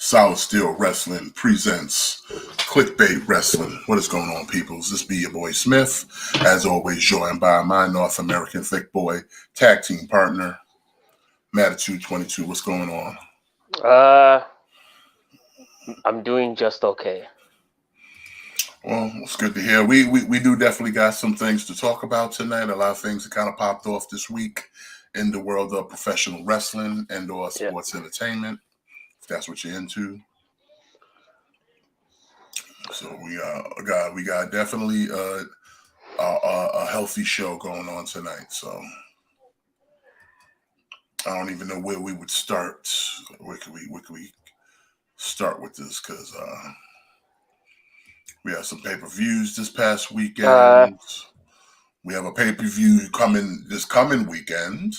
Solid Steel Wrestling presents Clickbait Wrestling. What is going on, peoples? This be your boy Smith, as always, joined by my North American thick boy tag team partner, Mattitude 22. What's going on? I'm doing just okay. Well, it's good to hear. We do definitely got some things to talk about tonight. A lot of things that kind of popped off this week in the world of professional wrestling and or sports entertainment, if that's what you're into. So we got definitely a healthy show going on tonight. So I don't even know where we would start. Where could we start with this? Because we have some pay-per-views this past weekend. We have a pay-per-view this coming weekend.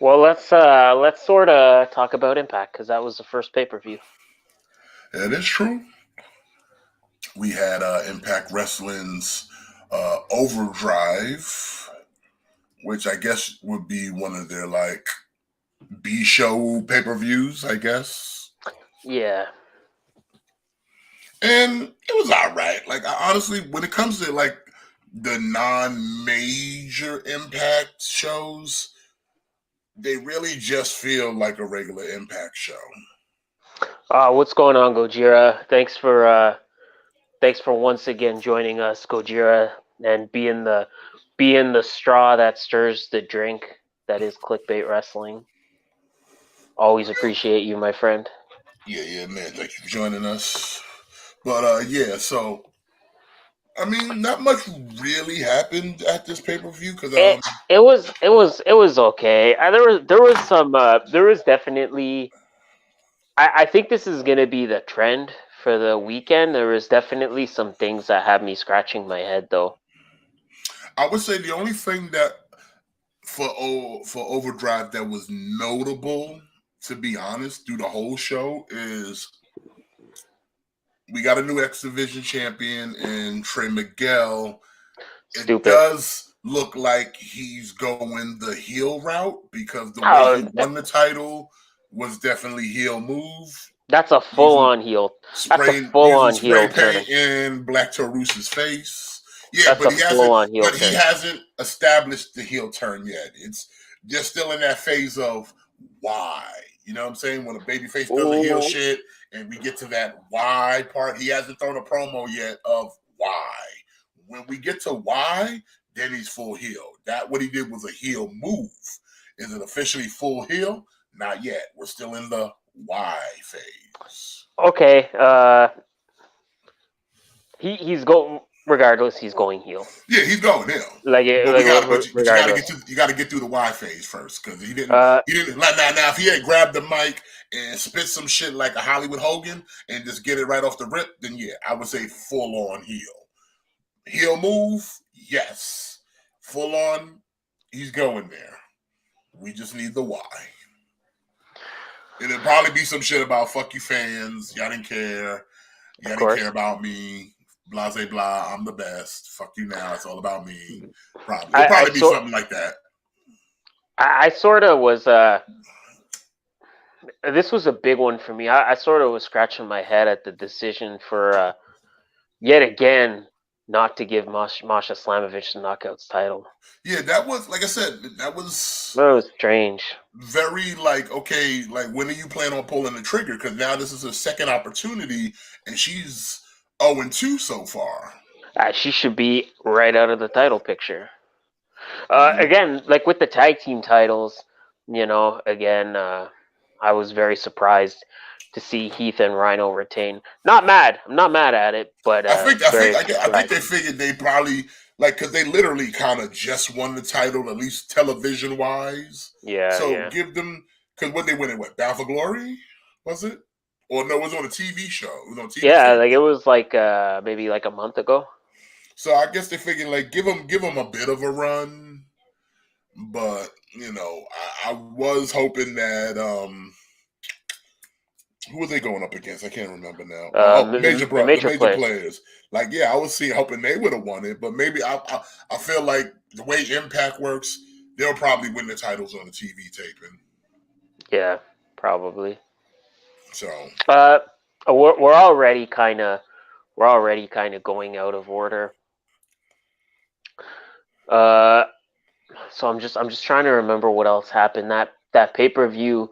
Well, let's sort of talk about Impact because that was the first pay-per-view. It is true. We had Impact Wrestling's Overdrive, which I guess would be one of their like B show pay-per-views, I guess. Yeah. And it was all right. Like, honestly, when it comes to like the non-major Impact shows, they really just feel like a regular Impact show. What's going on, Gojira? Thanks for once again joining us, Gojira, and being the straw that stirs the drink that is Clickbait Wrestling. Always appreciate you, my friend. Yeah, man. Thank you for joining us. But so I mean, not much really happened at this pay-per-view because it was okay. There was definitely. I think this is gonna be the trend for the weekend. There was definitely some things that had me scratching my head, though. I would say the only thing that for Overdrive that was notable, to be honest, through the whole show is we got a new X Division champion in Trey Miguel. Stupid. It does look like he's going the heel route because the way he won the title was definitely heel move. That's a full-on heel. That's a full-on heel turn in Black Taurus's face. Yeah, that's but he turn. hasn't established the heel turn yet. It's just still in that phase of why. You know what I'm saying? When a babyface does a heel shit and we get to that why part, he hasn't thrown a promo yet of why. When we get to why, then he's full heel. That what he did was a heel move. Is it officially full heel? Not yet. We're still in the why phase. Okay. He's going. Regardless, he's going heel. Yeah, he's going heel. But you got to get through the why phase first because he didn't. Now if he had grabbed the mic and spit some shit like a Hollywood Hogan and just get it right off the rip, then yeah, I would say full on heel. Heel move, yes. Full on, he's going there. We just need the why. It'll probably be some shit about fuck you fans. Y'all didn't care. Y'all didn't care about me. Blah, blah, blah. I'm the best. Fuck you now. It's all about me. It'll probably be something like that. I sort of was. This was a big one for me. I sort of was scratching my head at the decision for yet again not to give Masha Slamovich the Knockouts title. Yeah, that was, like I said, that was strange. Very okay, when are you planning on pulling the trigger? Because now this is a second opportunity, and she's 0-2 so far. She should be right out of the title picture. Again, like with the tag team titles, I was very surprised to see Heath and Rhino retain. Not mad. I'm not mad at it, but I think they figured they probably because they literally kind of just won the title, at least television wise. Yeah. So give them because when they win it, Bound for Glory was it? Or no, it was on a TV show. It was on TV. Yeah, it was maybe a month ago. So I guess they figured give them a bit of a run, but I was hoping that who were they going up against? I can't remember now. Major players. I was hoping they would have won it, but maybe I feel like the way Impact works, they'll probably win the titles on the TV taping. Yeah, probably. So, we're already kind of going out of order. So I'm just trying to remember what else happened. That pay-per-view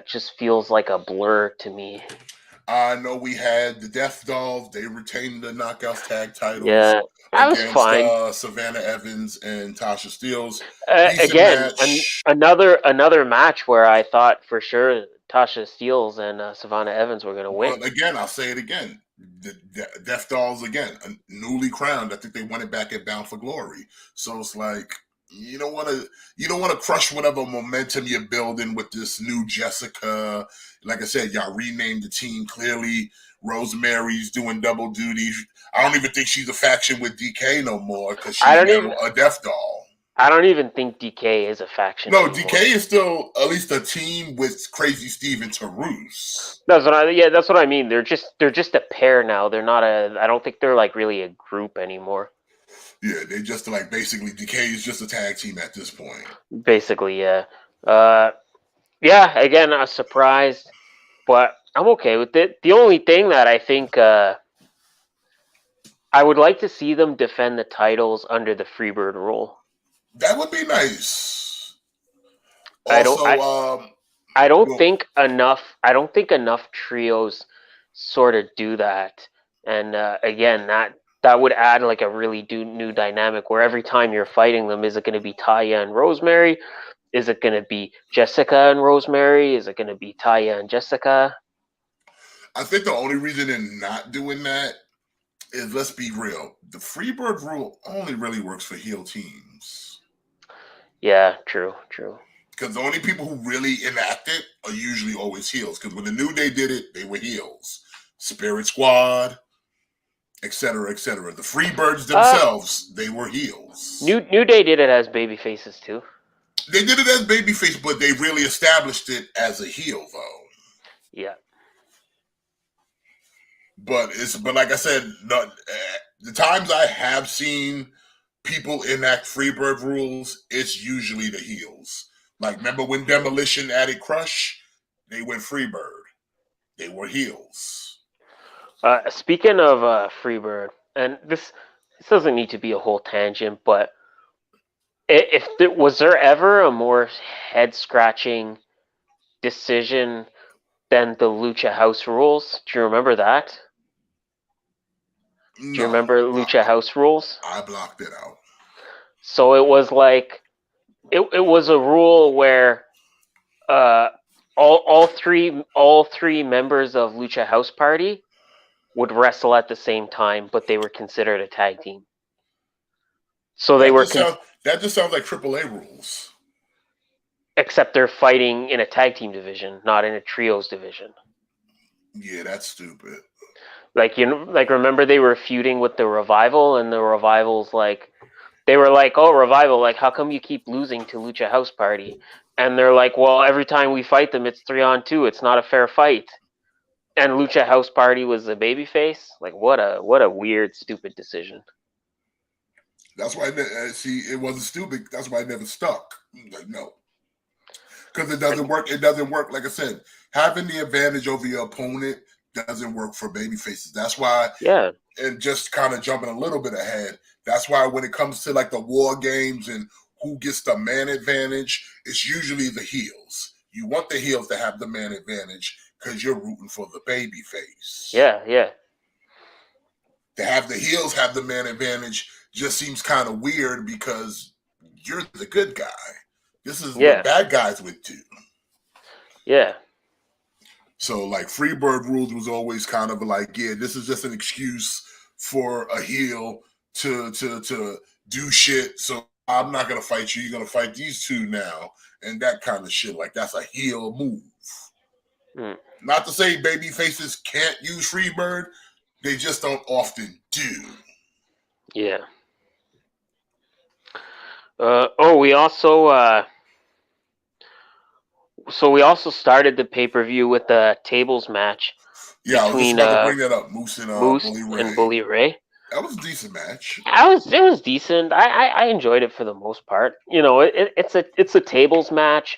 just feels like a blur to me. I know we had the Death Dolls. They retained the Knockouts tag titles Yeah, that was against fine. Savannah Evans and Tasha Steelz. Decent Again, match. another match where I thought for sure Tasha Steelz and Savannah Evans were going to win. But again, I'll say it again. The Death Dolls again, newly crowned. I think they won it back at Bound for Glory. So it's like you don't want to crush whatever momentum you're building with this new Jessica. Like I said, y'all renamed the team. Clearly, Rosemary's doing double duty. I don't even think she's a faction with DK no more because she's now a Death Doll. I don't even think DK is a faction. No, anymore. DK is still at least a team with Crazy Steve and Taurus. That's what I mean. They're just a pair now. They're not I don't think they're like really a group anymore. Yeah, they just like basically DK is just a tag team at this point. Basically, yeah. Yeah. Again, I was surprised, but I'm okay with it. The only thing that I think I would like to see them defend the titles under the Freebird rule. That would be nice. Also, I don't think enough trios sort of do that. And again, that would add like a really new dynamic where every time you're fighting them, is it going to be Taya and Rosemary? Is it going to be Jessica and Rosemary? Is it going to be Taya and Jessica? I think the only reason they're not doing that is, let's be real, the Freebird rule only really works for heel teams. Yeah, true. Because the only people who really enact it are usually always heels. Because when the New Day did it, they were heels. Spirit Squad, etc., etc. The Freebirds themselves, they were heels. New Day did it as baby faces too. They did it as babyface, but they really established it as a heel, though. Yeah. But like I said, the times I have seen people enact Freebird rules, it's usually the heels. Like, remember when Demolition added Crush? They went Freebird. They were heels. Speaking of Freebird, and this doesn't need to be a whole tangent, but was there ever a more head-scratching decision than the Lucha House rules? Do you remember that? No, do you remember Lucha House rules? I blocked it out. So it was like it was a rule where all three members of Lucha House Party would wrestle at the same time, but they were considered a tag team. So they were. That just sounds like AAA rules. Except they're fighting in a tag team division, not in a trios division. Yeah, that's stupid. Like, remember they were feuding with the Revival, and the Revival's like, they were like, oh, Revival, like, how come you keep losing to Lucha House Party? And they're like, well, every time we fight them, it's 3-on-2. It's not a fair fight. And Lucha House Party was a babyface. Like, what a weird, stupid decision. That's why it wasn't stupid. That's why it never stuck. Like, no, because it doesn't work. It doesn't work. Like I said, having the advantage over your opponent doesn't work for babyfaces. That's why. Yeah. And just kind of jumping a little bit ahead, that's why when it comes to like the war games and who gets the man advantage, it's usually the heels. You want the heels to have the man advantage because you're rooting for the baby face. Yeah. To have the heels have the man advantage just seems kind of weird because you're the good guy. This is what bad guys would do. Yeah. So like Freebird rules was always kind of like, yeah, this is just an excuse for a heel to do shit. So I'm not gonna fight you. You're gonna fight these two now, and that kind of shit. Like that's a heel move. Not to say baby faces can't use Freebird, they just don't often do. Yeah. We also we also started the pay-per-view with a tables match. Yeah, between, I was just about to bring that up. Moose Bully Ray. That was a decent match. It was decent. I enjoyed it for the most part. You know, it's a tables match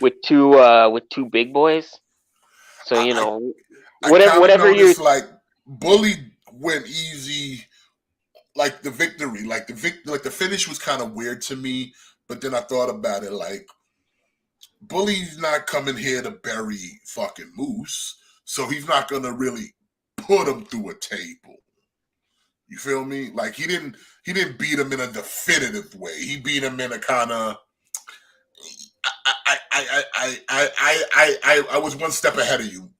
with two big boys. So I kind of whatever you. noticed like Bully went easy, like the victory, like the finish was kind of weird to me. But then I thought about it, like Bully's not coming here to bury fucking Moose, so he's not gonna really put him through a table. You feel me? Like he didn't beat him in a definitive way. He beat him in a kind of I was one step ahead of you.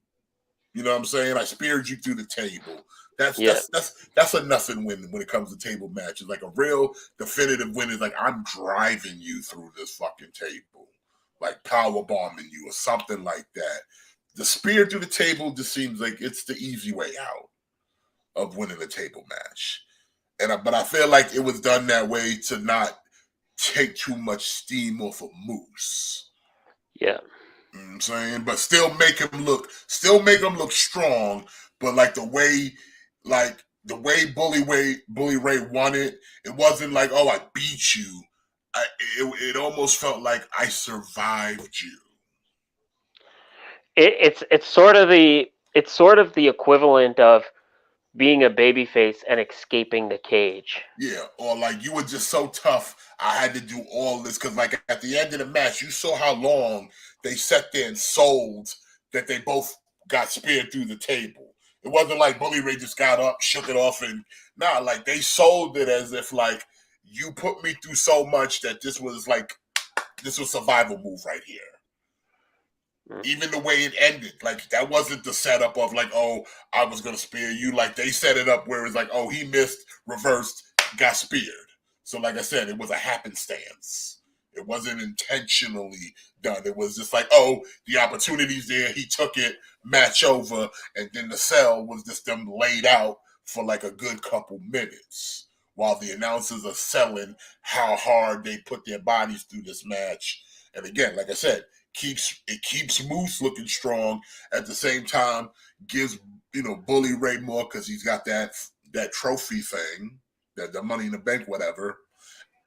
You know what I'm saying? I speared you through the table. That's a nothing win when it comes to table matches. Like a real definitive win is like I'm driving you through this fucking table, like power bombing you or something like that. The spear through the table just seems like it's the easy way out of winning a table match. But I feel like it was done that way to not take too much steam off of Moose. Yeah. You know what I'm saying? But still make him look strong, but like the way Bully Ray won it, it wasn't like, oh, I beat you. It almost felt like I survived you. It's sort of the equivalent of being a babyface and escaping the cage. Yeah, or like you were just so tough, I had to do all this because, like, at the end of the match, you saw how long they sat there and sold that they both got speared through the table. It wasn't like Bully Ray just got up, shook it off, and like they sold it as if like you put me through so much that this was survival move right here. Even the way it ended, like that wasn't the setup of like, oh, I was gonna spear you. Like they set it up where it's like, oh, he missed, reversed, got speared. So like I said, it was a happenstance. It wasn't intentionally done. It was just like, oh, the opportunity's there. He took it, match over, and then the sell was just them laid out for like a good couple minutes while the announcers are selling how hard they put their bodies through this match. And again, like I said, keeps Moose looking strong. At the same time, gives Bully Ray more because he's got that trophy thing, that the Money in the Bank, whatever.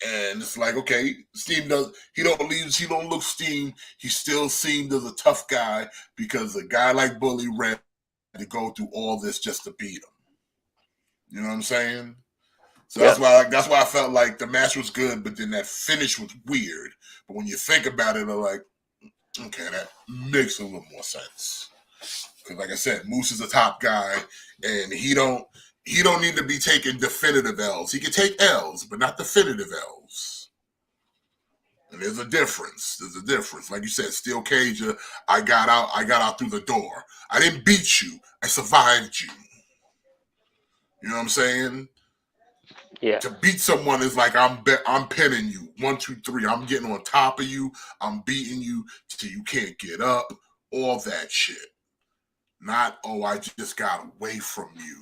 And it's like, okay, he don't look steamed. He's still seen as a tough guy because a guy like Bully Ray had to go through all this just to beat him. You know what I'm saying? So that's why I felt like the match was good, but then that finish was weird. But when you think about it, I'm like, okay, that makes a little more sense. Because like I said, Moose is a top guy, and he don't need to be taking definitive L's. He can take L's, but not definitive L's. And there's a difference. Like you said, Steel Cage, I got out through the door. I didn't beat you. I survived you. You know what I'm saying? Yeah. To beat someone is like I'm pinning you. 1, 2, 3. I'm getting on top of you. I'm beating you till you can't get up. All that shit. Not, oh, I just got away from you.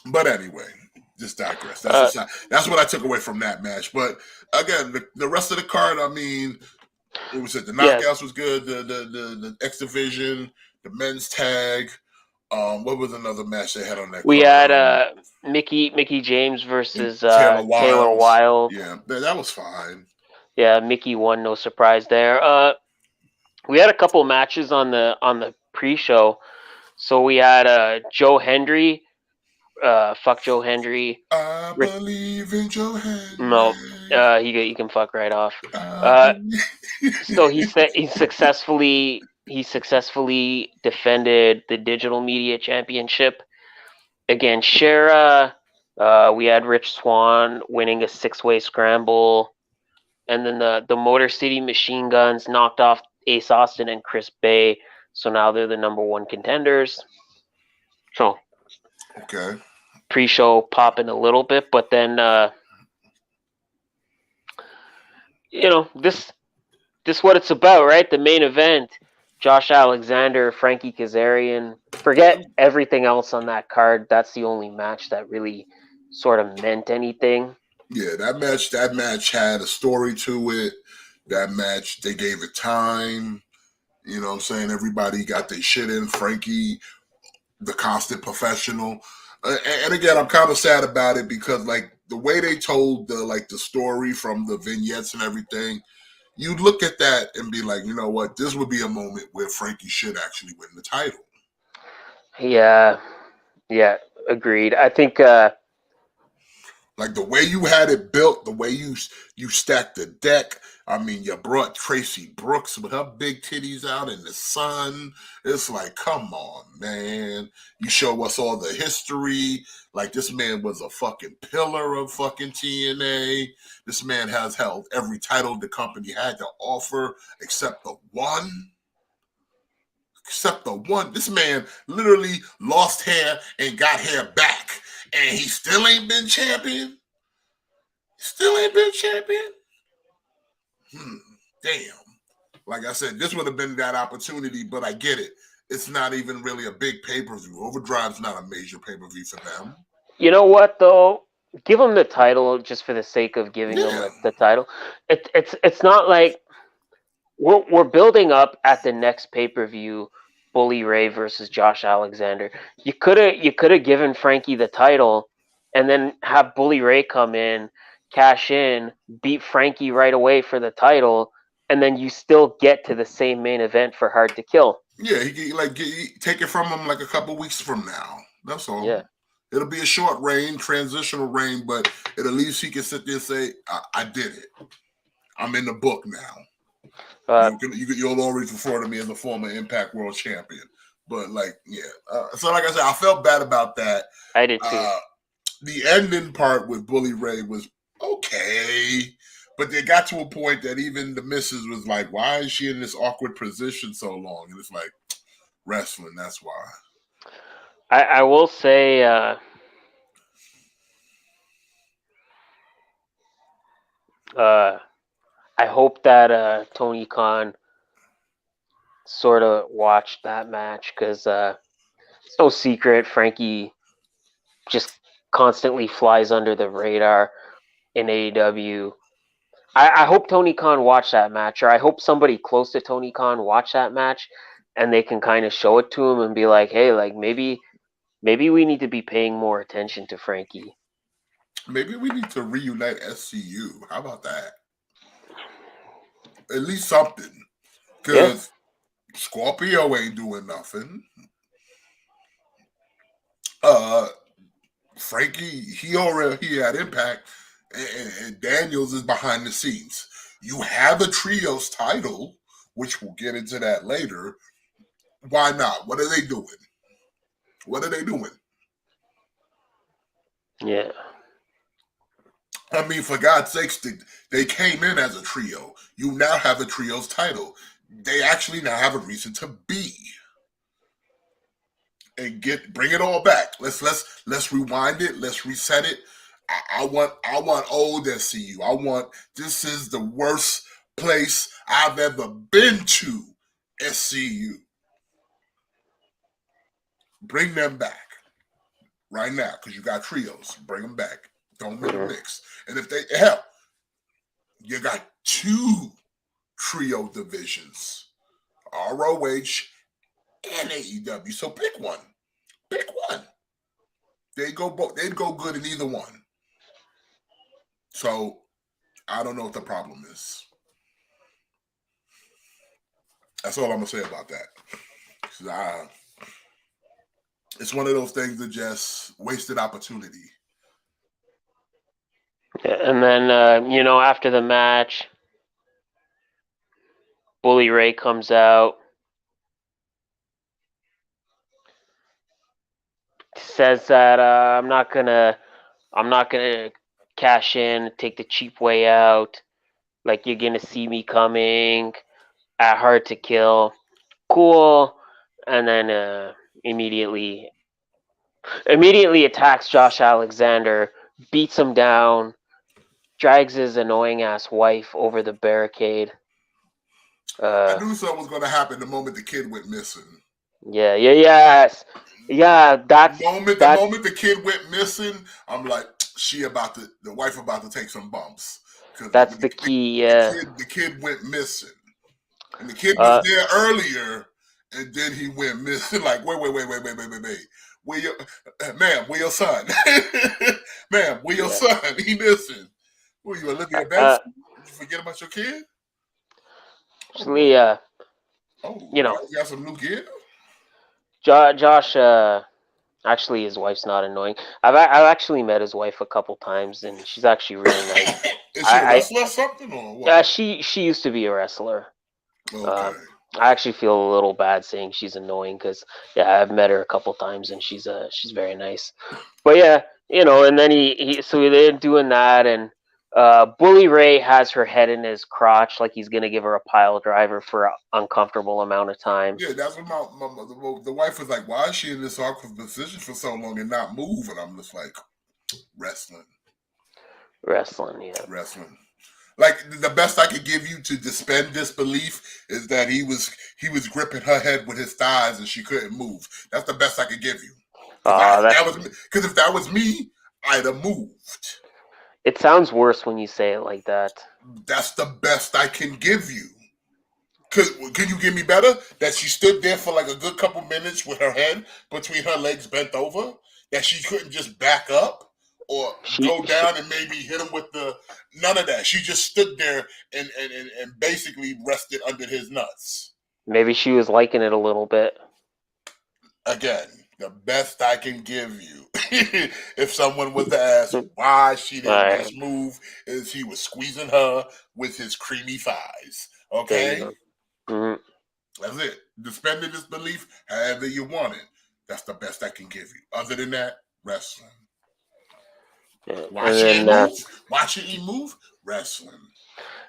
But anyway, just digress. That's what I took away from that match. But again, the rest of the card, I mean, what was it? The knockouts was good. The X Division, the men's tag. What was another match they had on that? We had Mickey James versus Taylor Wilde. Yeah, that was fine. Yeah, Mickey won, no surprise there. We had a couple matches on the pre-show. So we had Joe Hendry. Fuck Joe Hendry. I believe in Joe Hendry. No, he can fuck right off. So he successfully defended the Digital Media Championship against Shera. We had Rich Swann winning a 6-way scramble, and then the Motor City Machine Guns knocked off Ace Austin and Chris Bay. So now they're the number 1 contenders. So okay, pre-show popping a little bit, but then this what it's about, right? The main event. Josh Alexander, Frankie Kazarian. Forget everything else on that card. That's the only match that really sort of meant anything. Yeah, that match had a story to it. That match, they gave it time. You know what I'm saying? Everybody got their shit in. Frankie, the constant professional. And again, I'm kind of sad about it because like the way they told the story from the vignettes and everything, you look at that and be like, you know what, this would be a moment where Frankie should actually win the title. Yeah, agreed. I think like the way you had it built, the way you stacked the deck. I mean, you brought Tracy Brooks with her big titties out in the sun. It's like, come on, man. You show us all the history. Like, this man was a fucking pillar of fucking TNA. This man has held every title the company had to offer except the one. Except the one. This man literally lost hair and got hair back. And he still ain't been champion? Still ain't been champion? Damn. Like I said, this would have been that opportunity, but I get it. It's not even really a big pay-per-view. Overdrive's not a major pay-per-view for them. You know what, though? Give him the title just for the sake of giving him the title. It's not like we're building up at the next pay-per-view, Bully Ray versus Josh Alexander. You could have given Frankie the title and then have Bully Ray come in, cash in, beat Frankie right away for the title, and then you still get to the same main event for Hard to Kill. Yeah, take it from him like a couple weeks from now. That's all. Yeah. It'll be a short reign, transitional reign, but at least he can sit there and say, I did it. I'm in the book now. You'll always refer to me as a former Impact World Champion. But, like, yeah. So, like I said, I felt bad about that. I did too. The ending part with Bully Ray was okay. But they got to a point that even the missus was like, why is she in this awkward position so long? And it's like, wrestling, that's why. I will say I hope that Tony Khan sort of watched that match because it's no secret Frankie just constantly flies under the radar in AEW. I hope Tony Khan watched that match, or I hope somebody close to Tony Khan watched that match and they can kind of show it to him and be like, hey, like maybe we need to be paying more attention to Frankie. Maybe we need to reunite SCU. How about that? At least something. Because Scorpio ain't doing nothing. Frankie, he had Impact, and Daniels is behind the scenes. You have a trios title, which we'll get into that later. Why not? What are they doing? Yeah. I mean, for God's sakes, they came in as a trio. You now have a trios title. They actually now have a reason to be. And bring it all back. Let's rewind it. Let's reset it. I want old SCU. This is the worst place I've ever been to. SCU. Bring them back right now because you got trios. Bring them back. Don't make a mix. And if you got 2 trio divisions, ROH and AEW. So pick one. They'd go good in either one. So I don't know what the problem is. That's all I'm gonna say about that. It's one of those things that just wasted opportunity. Yeah, and then after the match, Bully Ray comes out, says that I'm not gonna cash in, take the cheap way out. Like, you're gonna see me coming at Hard to Kill. Cool. And then immediately attacks Josh Alexander, beats him down, drags his annoying ass wife over the barricade. I knew something was going to happen the moment the kid went missing. Yes. Yeah, the moment the kid went missing, I'm like, the wife about to take some bumps. That's the key, The kid went missing. And the kid was there earlier, and then he went missing. Like, wait. Where your son? Ma'am, where your son? He missing. Were you Olivia Benson? Did you forget about your kid? Actually, Josh got some new gear. Josh. Actually, his wife's not annoying. I've actually met his wife a couple times, and she's actually really nice. Is she a wrestler or something, or what? Yeah, she used to be a wrestler. Okay. I actually feel a little bad saying she's annoying because I've met her a couple times and she's very nice. But yeah, and then so they're doing that, and Bully Ray has her head in his crotch like he's gonna give her a pile driver for an uncomfortable amount of time. Yeah, that's what the wife was like. Why is she in this awkward position for so long and not move? And I'm just like, wrestling. Yeah. Wrestling. Like the best I could give you to suspend disbelief is that he was gripping her head with his thighs and she couldn't move. That's the best I could give you. Because if that was me, I'd have moved. It sounds worse when you say it like that. That's the best I can give you. Can you give me better? That she stood there for like a good couple minutes with her head between her legs bent over? That she couldn't just back up? Or go down and maybe hit him with none of that. She just stood there and basically rested under his nuts. Maybe she was liking it a little bit. Again, the best I can give you, if someone was to ask why she didn't just move, is he was squeezing her with his creamy thighs. Okay? Mm-hmm. That's it. Suspended disbelief, however you want it. That's the best I can give you. Other than that, wrestling. Watching him move, wrestling.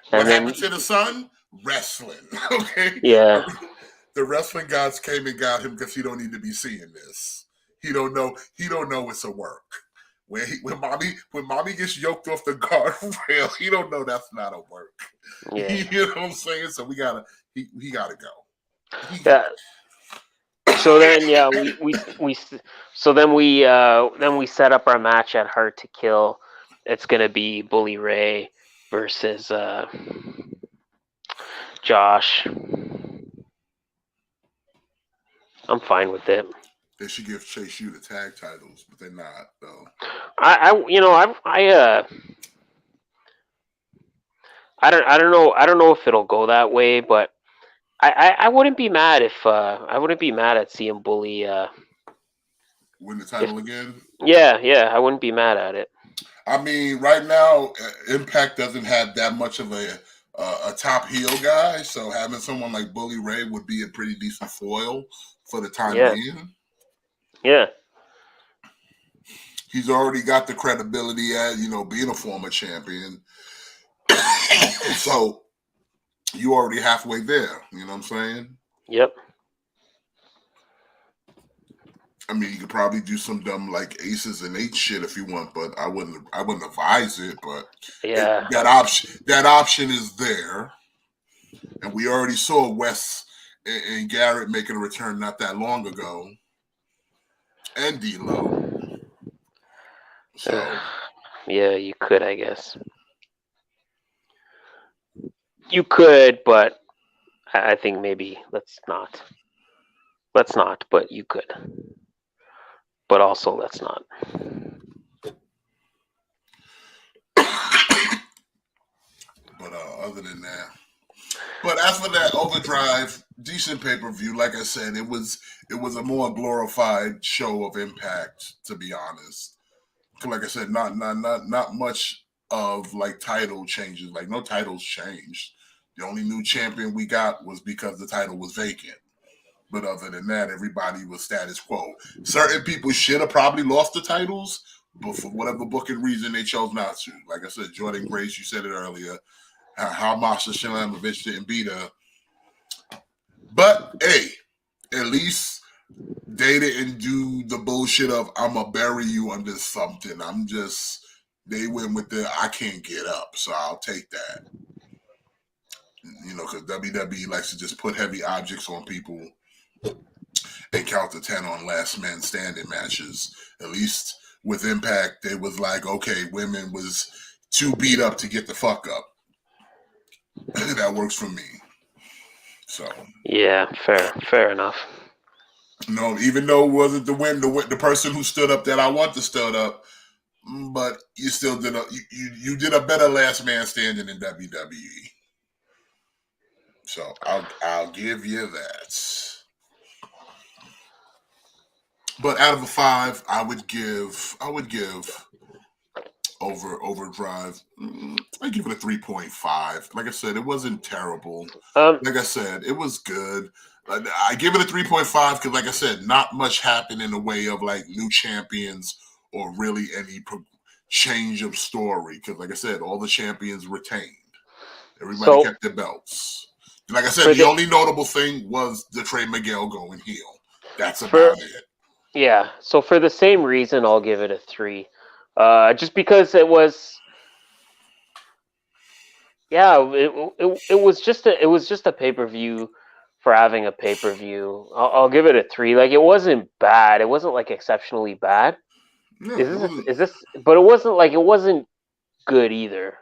What happened to the son? Wrestling. Okay? Yeah. The wrestling gods came and got him because he don't need to be seeing this. He don't know it's a work. When mommy gets yoked off the guardrail, he don't know that's not a work. Yeah. You know what I'm saying? So he gotta go. Yeah. So then, we set up our match at Hard to Kill. It's gonna be Bully Ray versus Josh. I'm fine with it. They should give Chase U the tag titles, but they're not though. I don't know if it'll go that way, but I wouldn't be mad at seeing Bully win the title again. Yeah, I wouldn't be mad at it. I mean, right now, Impact doesn't have that much of a top heel guy, so having someone like Bully Ray would be a pretty decent foil for the time being. Yeah. He's already got the credibility as, being a former champion. So you already halfway there, you know what I'm saying? Yep. I mean, you could probably do some dumb like aces and eight shit if you want, but I wouldn't advise it. But yeah, that option is there, and we already saw Wes and Garrett making a return not that long ago, and D'Lo. So yeah, you could, I guess. You could, but I think maybe let's not. But you could. But also, let's not. But other than that, but as for that Overdrive, decent pay-per-view. Like I said, it was a more glorified show of Impact, to be honest. Like I said, not much of like title changes. Like no titles changed. The only new champion we got was because the title was vacant. But other than that, everybody was status quo. Certain people should have probably lost the titles, but for whatever booking reason, they chose not to. Like I said, Jordan Grace, you said it earlier, how Masha Shilamovich didn't beat her. But, hey, at least they didn't do the bullshit of, I'm going to bury you under something. They went with the, I can't get up, so I'll take that. Because WWE likes to just put heavy objects on people and count to 10 on last man standing matches. At least with Impact, they was like, okay, women was too beat up to get the fuck up. That works for me. So yeah, fair enough. No, even though it wasn't the person who stood up that I want to stood up, but you still did you did a better last man standing in WWE. So I'll give you that. But out of a 5, I would give Overdrive. I give it a 3.5. Like I said, it wasn't terrible. Like I said, it was good. I give it a 3.5 because, like I said, not much happened in the way of like new champions or really any change of story. Because, like I said, all the champions retained. Everybody kept their belts. Like I said, the only notable thing was the Trey Miguel going heel. That's about it. Yeah. So for the same reason, I'll give it a 3. Just because it was. Yeah, it was just a pay-per-view for having a pay-per-view. I'll give it a 3. Like, it wasn't bad. It wasn't like exceptionally bad. No, is this? But it wasn't good either.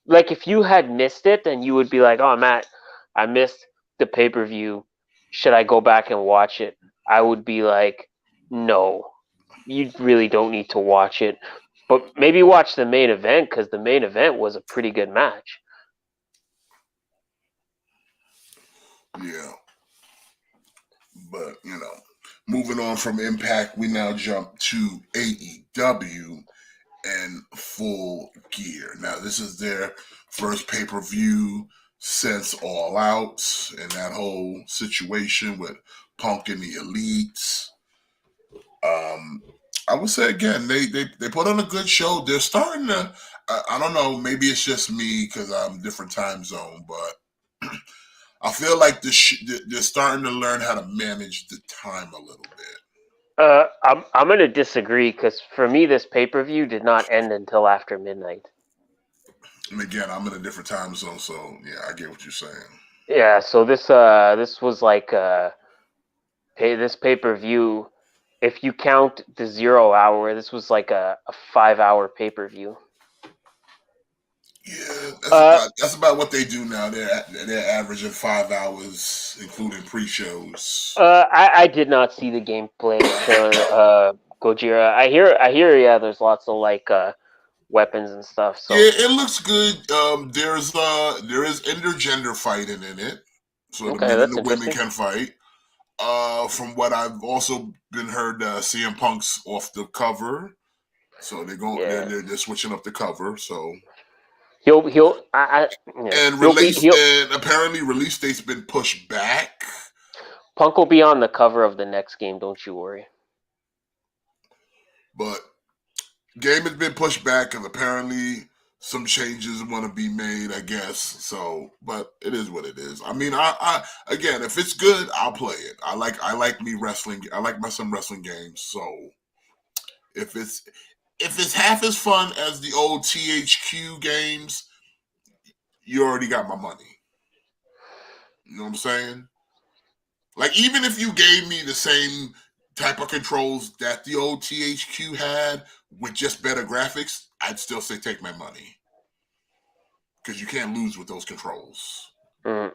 Like, if you had missed it, then you would be like, "Oh, Matt, I missed the pay-per-view. Should I go back and watch it?" I would be like, "No, you really don't need to watch it." But maybe watch the main event because the main event was a pretty good match. Yeah. But, moving on from Impact, we now jump to AEW and Full Gear. Now, this is their first pay-per-view since All Out and that whole situation with Punk and the Elites. I would say, again, they put on a good show. They're starting to, I don't know, maybe it's just me because I'm different time zone, but I feel like they're starting to learn how to manage the time a little bit. I'm gonna disagree because for me this pay-per-view did not end until after midnight. And again, I'm in a different time zone, so yeah, I get what you're saying. Yeah, so this was like this pay-per-view. If you count the 0 hour, this was like a 5-hour pay-per-view. Yeah, that's about what they do now. They're averaging 5 hours, including pre-shows. I did not see the gameplay trailer, Gojira. I hear. Yeah, there's lots of like weapons and stuff. So yeah, it looks good. There is intergender fighting in it, so the okay, men and that's the women interesting. can fight. From what I've also been heard, CM Punk's off the cover, so they're switching up the cover. So he'll and apparently release date's been pushed back. Punk will be on the cover of the next game. Don't you worry. But game has been pushed back because apparently some changes want to be made, I guess. So, but it is what it is. I mean, I again, if it's good, I'll play it. I like me wrestling. I like some wrestling games. So, if it's half as fun as the old THQ games, you already got my money. You know what I'm saying? Like, even if you gave me the same type of controls that the old THQ had with just better graphics, I'd still say take my money. Because you can't lose with those controls. Mm.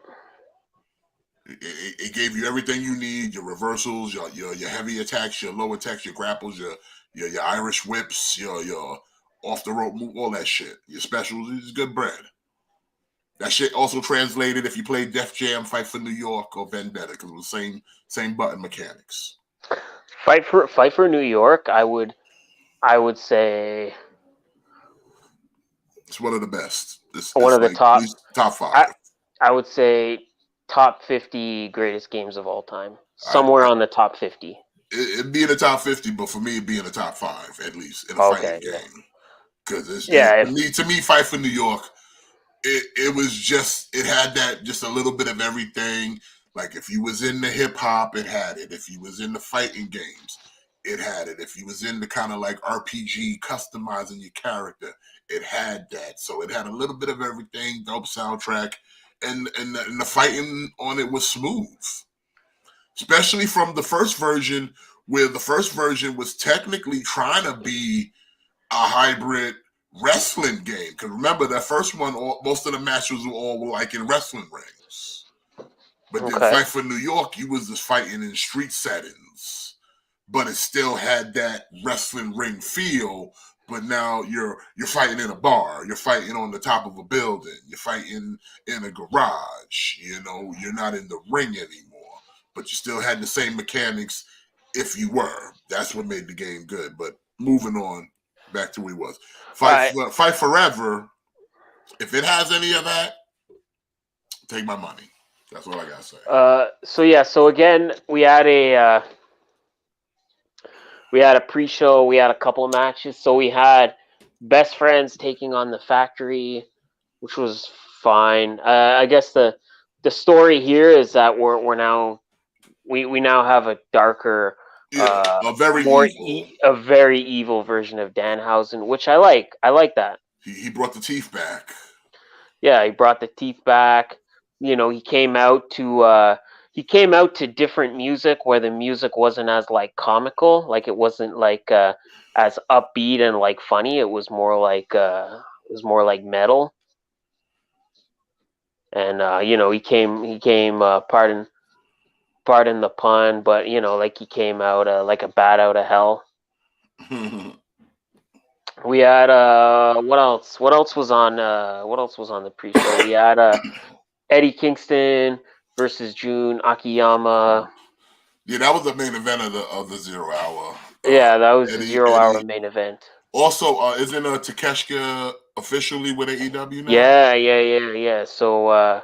It gave you everything you need: your reversals, your heavy attacks, your low attacks, your grapples, your Irish whips, your off the rope move, all that shit. Your specials is good bread. That shit also translated if you played Def Jam, Fight for New York, or Vendetta, because it was the same button mechanics. Fight for New York. I would say it's one of the best. It's one of the like top top 5. I would say top 50 greatest games of all time. Somewhere on the top 50. It'd be in the top 50, but for me, it'd be in the top 5 at least in a fighting game. Because to me, Fight for New York, it was just, it had that just a little bit of everything. Like if you was in the hip hop, it had it. If you was in the fighting games, it had it. If you was in the kind of like RPG customizing your character, it had that. So it had a little bit of everything. Dope soundtrack, and the fighting on it was smooth, especially from the first version, where the first version was technically trying to be a hybrid wrestling game. Because remember, that first one, most of the matches were all like in wrestling rings. But then Fight for New York, you was just fighting in street settings. But it still had that wrestling ring feel, but now you're fighting in a bar, you're fighting on the top of a building, you're fighting in a garage. You know, you're not in the ring anymore, but you still had the same mechanics. If you were, that's what made the game good. But moving on back to where we was, fight forever. If it has any of that, take my money. That's all I gotta say. So again, we had a pre-show. We had a couple of matches. So we had Best Friends taking on the Factory, which was fine. I guess the story here is that we now have a darker, a very evil version of Danhausen, which I like. I like that. He brought the teeth back. Yeah, he brought the teeth back. You know, he came out to different music where the music wasn't as like comical, like it wasn't like as upbeat and like funny. It was more like metal. And you know, he came pardon the pun, but you know, like he came out like a bat out of hell. We had what else? What else was on the pre-show? We had Eddie Kingston versus Jun Akiyama. Yeah, that was the main event of the 0 hour. Yeah, that was the 0 hour main event. Also, isn't Takeshita officially with AEW now? Yeah. So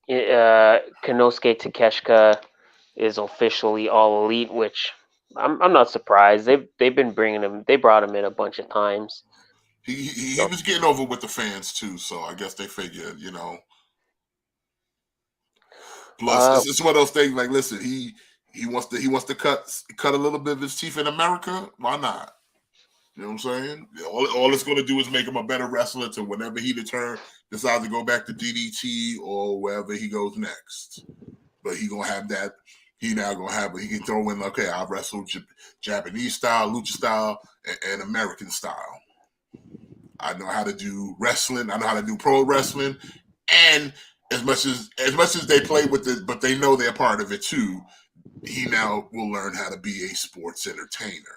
Konosuke Takeshita is officially All Elite, which I'm not surprised. They've been bringing him. They brought him in a bunch of times. He was getting over with the fans too, so I guess they figured, you know. Plus, it's one of those things. Like, listen, he wants to cut a little bit of his teeth in America. Why not? You know what I'm saying? All it's going to do is make him a better wrestler to whenever he decides to go back to DDT or wherever he goes next. But he gonna have that. He now gonna have. He can throw in, okay, I'll wrestle Japanese style, lucha style, and American style. I know how to do wrestling. I know how to do pro wrestling, and as much as they play with it, but they know they're part of it too. He now will learn how to be a sports entertainer.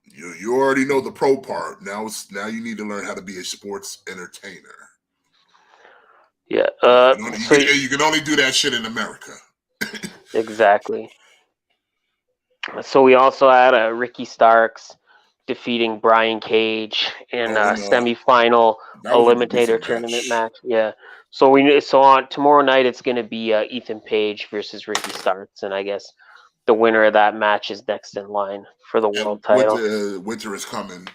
You already know the pro part. Now you need to learn how to be a sports entertainer. Yeah. You can only do that shit in America. Exactly. So we also had Ricky Starks defeating Brian Cage in a semifinal eliminator tournament match. Yeah. So on tomorrow night it's going to be Ethan Page versus Ricky Starks, and I guess the winner of that match is next in line for the world title. Winter is coming.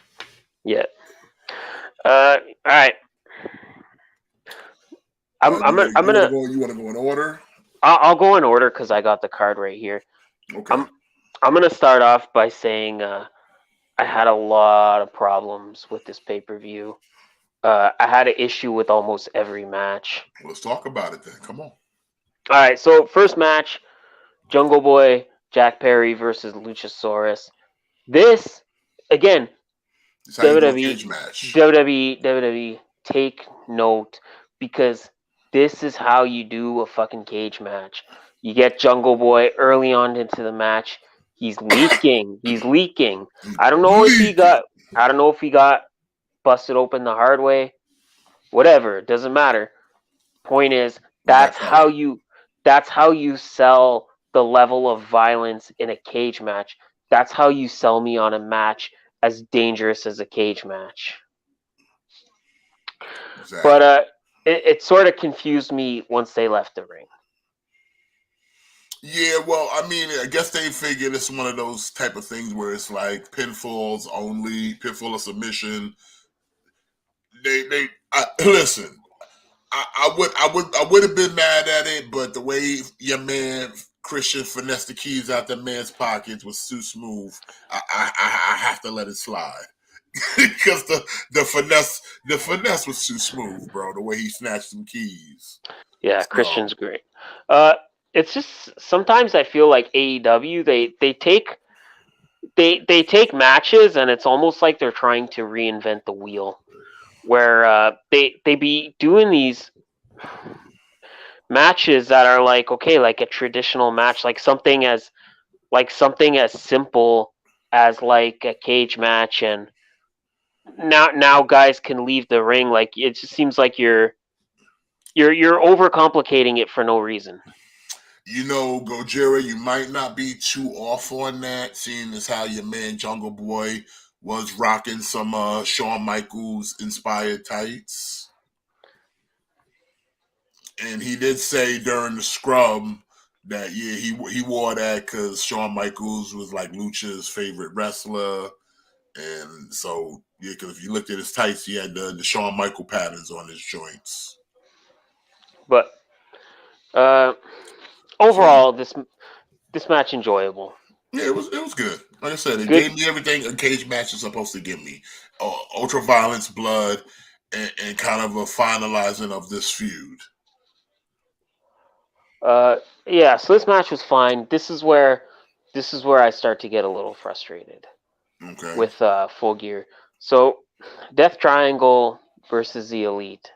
Yeah. All right. I'm gonna. You want to go in order? I'll go in order because I got the card right here. Okay. I'm gonna start off by saying I had a lot of problems with this pay-per-view. I had an issue with almost every match. Let's talk about it then. Come on. All right. So first match, Jungle Boy Jack Perry versus Luchasaurus. This again, WWE, take note, because this is how you do a fucking cage match. You get Jungle Boy early on into the match. He's leaking. I don't know if he got busted open the hard way. Whatever, it doesn't matter. Point is, that's how you sell the level of violence in a cage match. That's how you sell me on a match as dangerous as a cage match. Exactly. But it sort of confused me once they left the ring. Yeah, well, I mean, I guess they figured it's one of those type of things where it's like pinfalls only, pinfall or submission. Listen. I would have been mad at it, but the way your man Christian finessed the keys out the man's pockets was too smooth. I have to let it slide because the finesse was too smooth, bro. The way he snatched some keys. Yeah, Christian's great. It's just sometimes I feel like AEW they take matches and it's almost like they're trying to reinvent the wheel, where they be doing these matches that are like, okay, like a traditional match, like something as simple as like a cage match, and now guys can leave the ring. Like it just seems like you're overcomplicating it for no reason. Gojira, you might not be too off on that, seeing as how your man Jungle Boy was rocking some Shawn Michaels inspired tights. And he did say during the scrub that he wore that because Shawn Michaels was like Lucha's favorite wrestler, and so because if you looked at his tights, he had the Shawn Michael patterns on his joints. But overall, this match enjoyable. Yeah, it was good. Like I said, it gave me everything a cage match is supposed to give me: ultra violence, blood, and kind of a finalizing of this feud. Yeah, so this match was fine. This is where I start to get a little frustrated. Okay. With Full Gear. So, Death Triangle versus the Elite.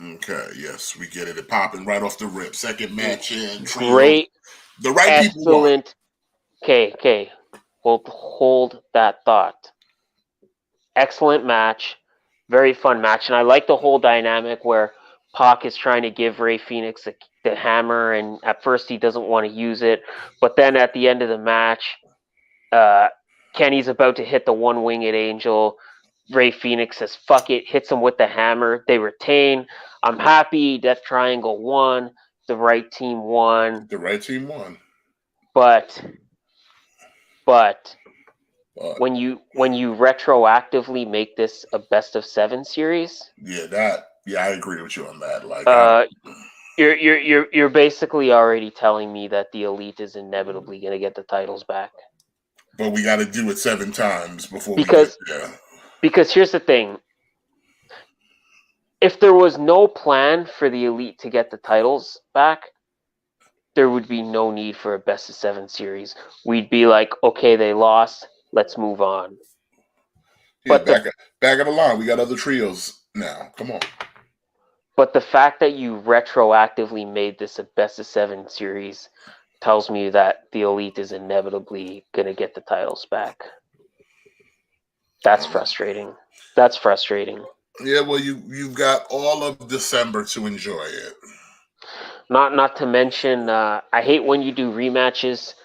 Okay, yes, we get it. It popping right off the rip. Second match in trio. Great, the right people won. Okay. Hold that thought. Excellent match, very fun match, and I like the whole dynamic where Pac is trying to give Rey Fenix the hammer, and at first he doesn't want to use it, but then at the end of the match, Kenny's about to hit the one-winged angel. Rey Fenix says, fuck it, hits him with the hammer. They retain. I'm happy Death Triangle won. The right team won. But when you retroactively make this a best of 7 series, I agree with you on that. Like, you're basically already telling me that the Elite is inevitably going to get the titles back. But we got to do it 7 times before we get there. Because here's the thing. If there was no plan for the Elite to get the titles back, there would be no need for a best of 7 series. We'd be like, okay, they lost. Let's move on. Yeah, but back of the line. We got other trios now. Come on. But the fact that you retroactively made this a best of 7 series tells me that the Elite is inevitably going to get the titles back. That's frustrating. Yeah, well, you've got all of December to enjoy it. Not to mention, I hate when you do rematches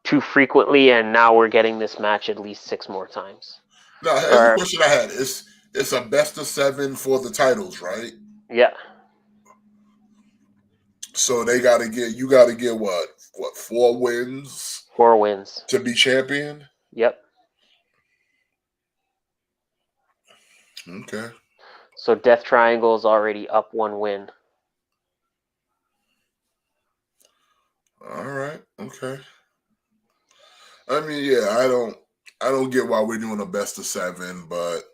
too frequently, and now we're getting this match at least 6 more times. No, here's the question I had. It's a best of 7 for the titles, right? Yeah. So you got to get what 4 wins? 4 wins to be champion. Yep. Okay. So Death Triangle is already up 1 win. All right. Okay. I mean, yeah, I don't get why we're doing a best of 7, but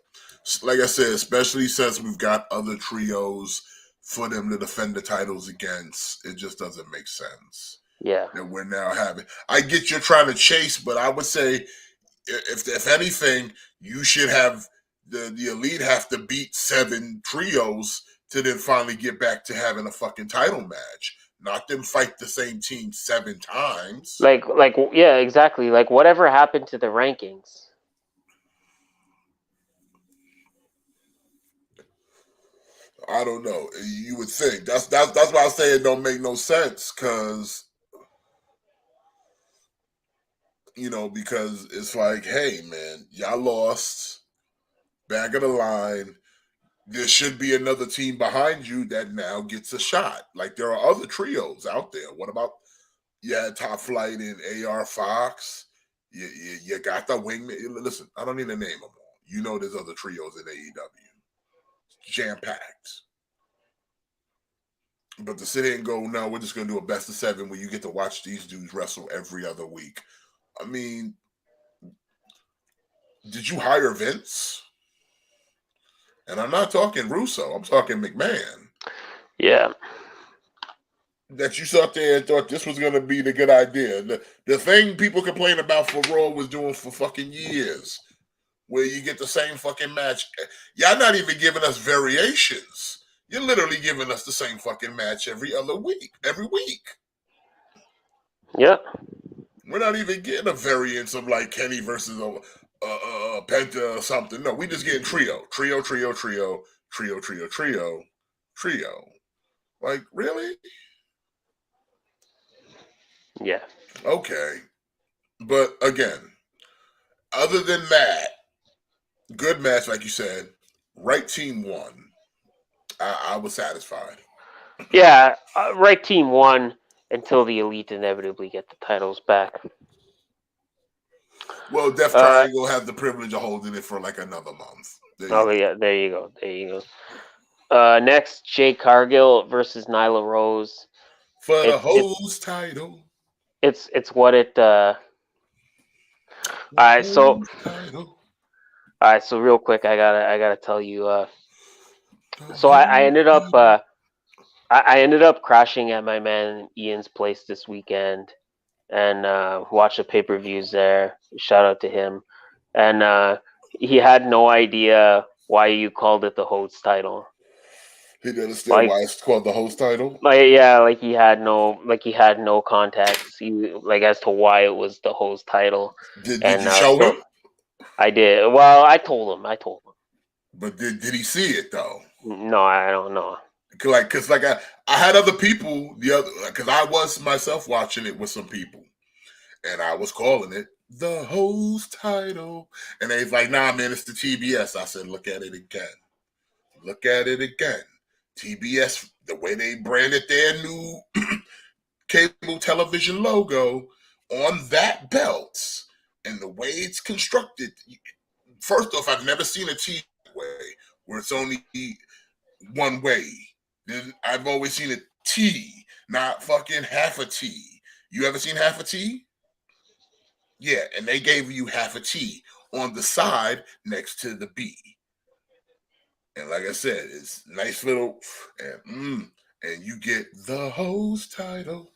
like I said, especially since we've got other trios for them to defend the titles against, it just doesn't make sense. Yeah. That we're now having. I get you're trying to chase, but I would say if anything, you should have the Elite have to beat 7 trios to then finally get back to having a fucking title match. Not them fight the same team 7 times. Yeah, exactly. Like whatever happened to the rankings? I don't know. You would think that's why I say it don't make no sense because because it's like, hey man, y'all lost, back of the line. There should be another team behind you that now gets a shot. Like there are other trios out there. What about Top Flight and AR Fox? You got the wingman. Listen, I don't need to name them all. There's other trios in AEW. Jam packed. But to sit here and go, no, we're just going to do a best of 7 where you get to watch these dudes wrestle every other week. I mean, did you hire Vince? And I'm not talking Russo. I'm talking McMahon. Yeah. That you sat there and thought this was going to be the good idea. The thing people complain about for Raw was doing for fucking years, where you get the same fucking match. Y'all not even giving us variations. You're literally giving us the same fucking match every week. Yeah. We're not even getting a variance of like Kenny versus Penta or something. No, we just getting trio. Like, really? Yeah. Okay. But again, other than that, good match, like you said. Right team won. I was satisfied. Yeah, right team won until the Elite inevitably get the titles back. Well, Death Triangle has the privilege of holding it for like another month. Yeah, there you go. There you go. Next, Jade Cargill versus Nyla Rose. For the host title. It's what it. All right, so. Title. All right, so real quick, I gotta tell you. So I ended up I ended up crashing at my man Ian's place this weekend and watched the pay-per-views there. Shout out to him. And he had no idea why you called it the host title. He didn't understand why it's called the host title. Like he had no context, as to why it was the host title. Did you show him? I did. Well, I told him. But did he see it though? No, I don't know. Cause I had other people because I was myself watching it with some people, and I was calling it the host title, and they's like, "Nah, man, it's the TBS." I said, "Look at it again. Look at it again. TBS, the way they branded their new cable television logo on that belt, and the way it's constructed. First off, I've never seen a T way where it's only one way. I've always seen a T, not fucking half a T. You ever seen half a T? Yeah, and they gave you half a T on the side next to the B. And like I said, it's nice little, and you get the host title.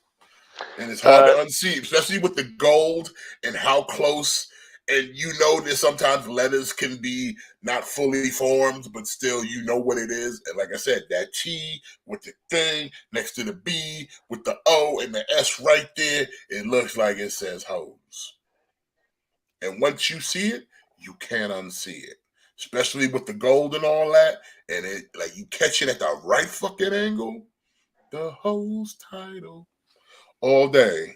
And it's hard to unsee, especially with the gold and how close. And you know that sometimes letters can be not fully formed, but still you know what it is. And like I said, that T with the thing next to the B with the O and the S right there, it looks like it says hose. And once you see it, you can't unsee it. Especially with the gold and all that. And it like you catch it at the right fucking angle. The hose title. All day.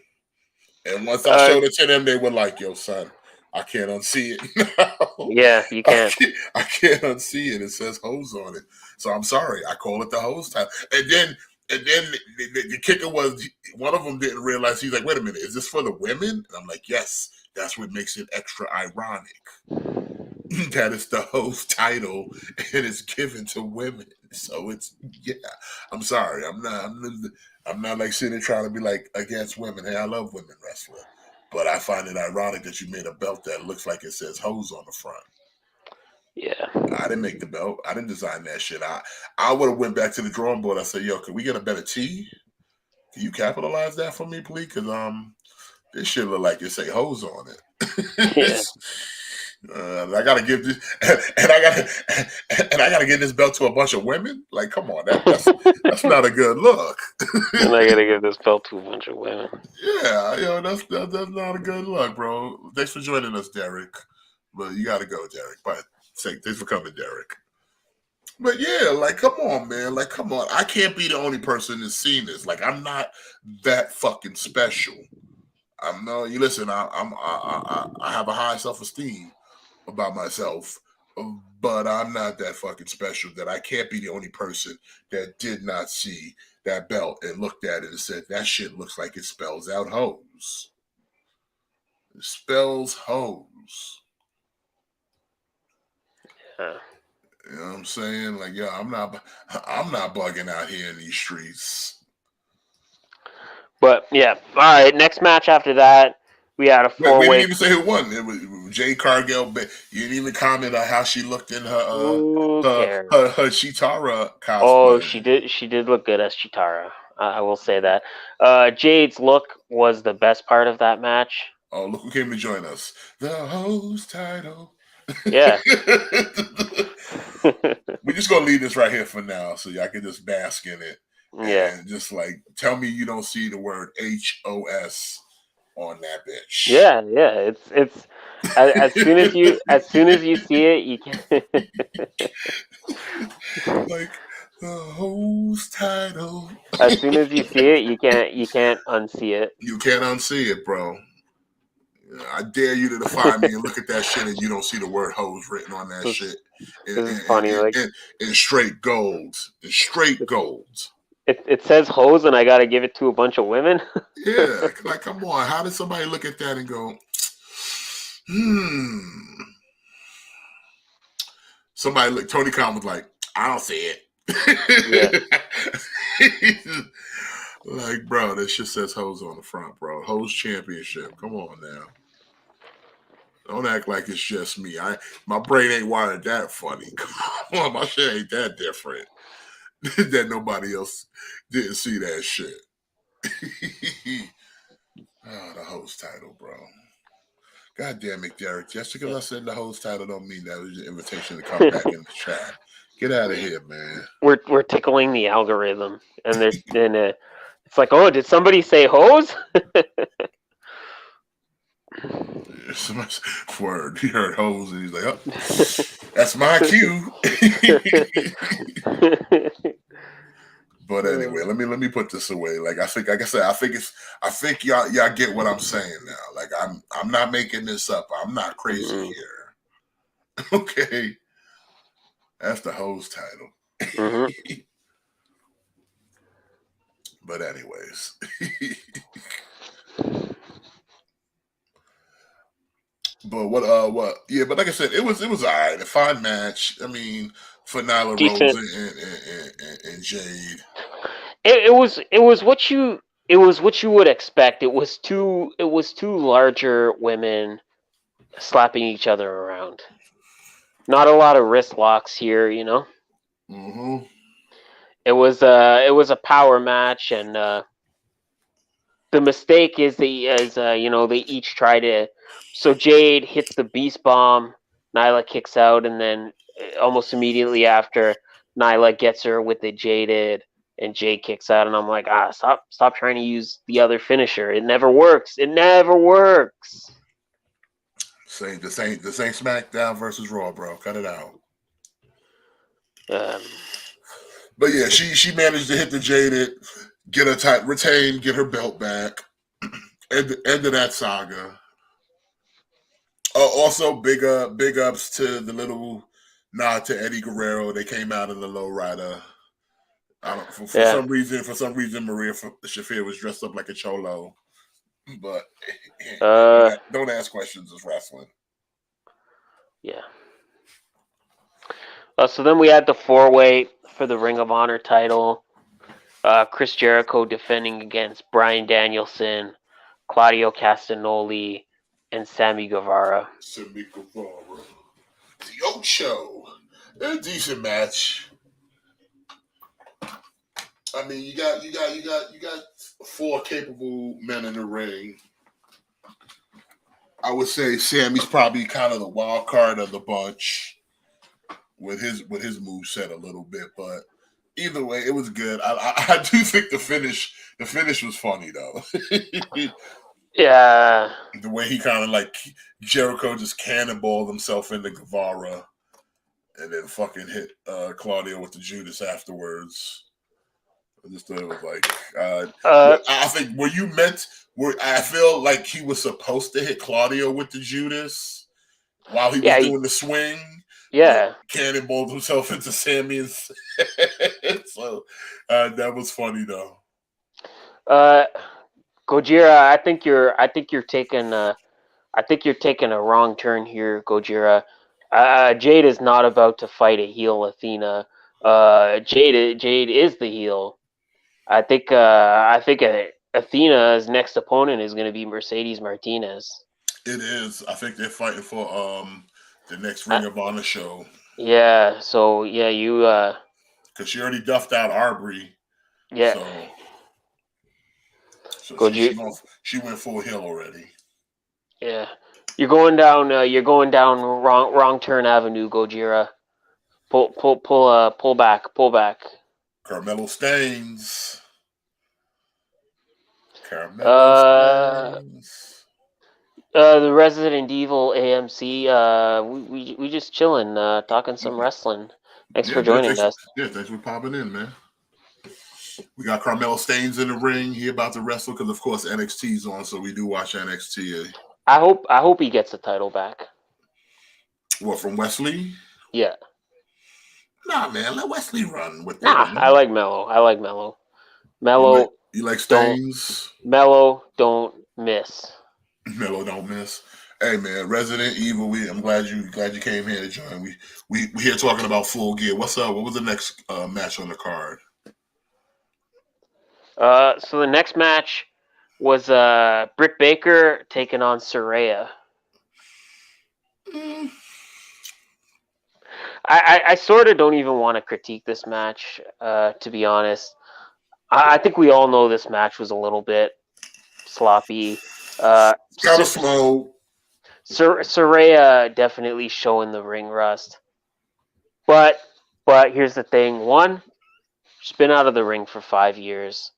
And once I showed it to them, they were like, "Yo, son, I can't unsee it now." Yeah, you can't. I can't unsee it. It says hose on it. So I'm sorry. I call it the hose title. And then the kicker was one of them didn't realize. He's like, "Wait a minute, is this for the women?" And I'm like, "Yes, that's what makes it extra ironic. That is the host title and it's given to women. So it's I'm sorry. I'm not like sitting there trying to be like against women. Hey, I love women wrestling. But I find it ironic that you made a belt that looks like it says hose on the front. Yeah. I didn't make the belt. I didn't design that shit. I would have went back to the drawing board. I said, "Yo, can we get a better T? Can you capitalize that for me, please? Because this shit look like it say hose on it." Yeah. I gotta give this, and I gotta give this belt to a bunch of women. Like, come on, that's not a good look. And I gotta give this belt to a bunch of women. Yeah, that's not a good look, bro. Thanks for joining us, Derek. But you gotta go, Derek. But thanks for coming, Derek. But yeah, like, come on, man. Like, come on. I can't be the only person that's seen this. Like, I'm not that fucking special. I'm no. You listen. I have a high self-esteem about myself, but I'm not that fucking special that I can't be the only person that did not see that belt and looked at it and said, "That shit looks like it spells out hose. It spells hose." Yeah. You know what I'm saying? Like, yeah, I'm not bugging out here in these streets. But yeah, all right. Next match after that, we had a four-way. We didn't even say who won. It was Jade Cargill. But you didn't even comment on how she looked in her Chitara cosplay. Oh, she did look good as Chitara. I will say that. Jade's look was the best part of that match. Oh, look who came to join us. The host title. Yeah. We're just gonna leave this right here for now, so y'all can just bask in it. Yeah. And just like tell me you don't see the word HOS on that bitch. Yeah. It's as soon as you see it, you can. Like the host title. As soon as you see it, you can't unsee it. You can't unsee it, bro. I dare you to defy me and look at that shit and you don't see the word hose written on that shit. This is funny. Like In straight gold. In straight gold. it says hose, and I got to give it to a bunch of women. Yeah, like come on. How did somebody look at that and go, Somebody look. Tony Khan was like, I don't see it. Yeah. Like, bro, that shit says hose on the front, bro. Hose championship. Come on now. Don't act like it's just me. My brain ain't wired that funny. Come on, my shit ain't that different. That nobody else didn't see that shit. Oh, the host title, bro. God damn it, Derek. Just because I said the host title don't mean that was your invitation to come back in the chat. Get out of here, man. We're tickling the algorithm, and it's like, oh, did somebody say hose? Word. He heard hose and he's like, oh, that's my cue. But anyway, let me put this away. Like I think y'all get what I'm saying now. Like I'm not making this up. I'm not crazy here. Okay. That's the hose title. But anyways. But but like I said, it was all right. A fine match. I mean, for Nyla Rose and Jade. It was what you would expect. It was two larger women slapping each other around. Not a lot of wrist locks here, you know. Mm-hmm. It was a power match, and the mistake is they each try to. So Jade hits the beast bomb, Nyla kicks out, and then almost immediately after, Nyla gets her with the jaded, and Jade kicks out, and I'm like, stop trying to use the other finisher. It never works. It never works. This ain't SmackDown versus Raw, bro. Cut it out. But yeah, she managed to hit the jaded, get her tight, retain, get her belt back. End of that saga. Also, big ups to the little nod to Eddie Guerrero. They came out in the lowrider. I don't for some reason Maria Shafir was dressed up like a cholo. But don't ask questions. It's wrestling. Yeah. So then we had the 4-way for the Ring of Honor title. Chris Jericho defending against Bryan Danielson, Claudio Castagnoli, and Sammy Guevara. The Ocho. A decent match. I mean, you got 4 capable men in the ring. I would say Sammy's probably kind of the wild card of the bunch with his moveset a little bit, but either way, it was good. I do think the finish was funny though. Yeah. The way he kind of like Jericho just cannonballed himself into Guevara and then fucking hit Claudio with the Judas afterwards. I just thought it was like I think I feel like he was supposed to hit Claudio with the Judas while he was doing the swing. Yeah. Cannonballed himself into Sammy and so that was funny though. Gojira, I think you're taking a wrong turn here, Gojira. Jade is not about to fight a heel Athena. Jade is the heel. I think Athena's next opponent is going to be Mercedes Martinez. It is. I think they're fighting for the next Ring of Honor show. Yeah. So yeah, you. Because she already duffed out Arbery. Yeah. So she went full heel already. Yeah. You're going down wrong turn avenue, Gojira. Pull back. Carmelo Staines. Carmelo Uh, Stains. the Resident Evil AMC. We just chilling, talking some wrestling. Thanks for joining us. Thanks for popping in, man. We got Carmelo Stains in the ring. He about to wrestle because, of course, NXT's on, so we do watch NXT. I hope he gets the title back. What, from Wesley? Yeah. Nah, man, let Wesley run with it. Nah, Man. I like Mello. Mello. You like Stains? Mello don't miss. Mello don't miss. Hey man, Resident Evil. I'm glad you came here to join. We here talking about Full Gear. What's up? What was the next match on the card? So the next match was Britt Baker taking on Saraya. I sort of don't even want to critique this match, to be honest. I think we all know this match was a little bit sloppy. Kind of slow. Saraya definitely showing the ring rust. But here's the thing. One, she's been out of the ring for 5 years.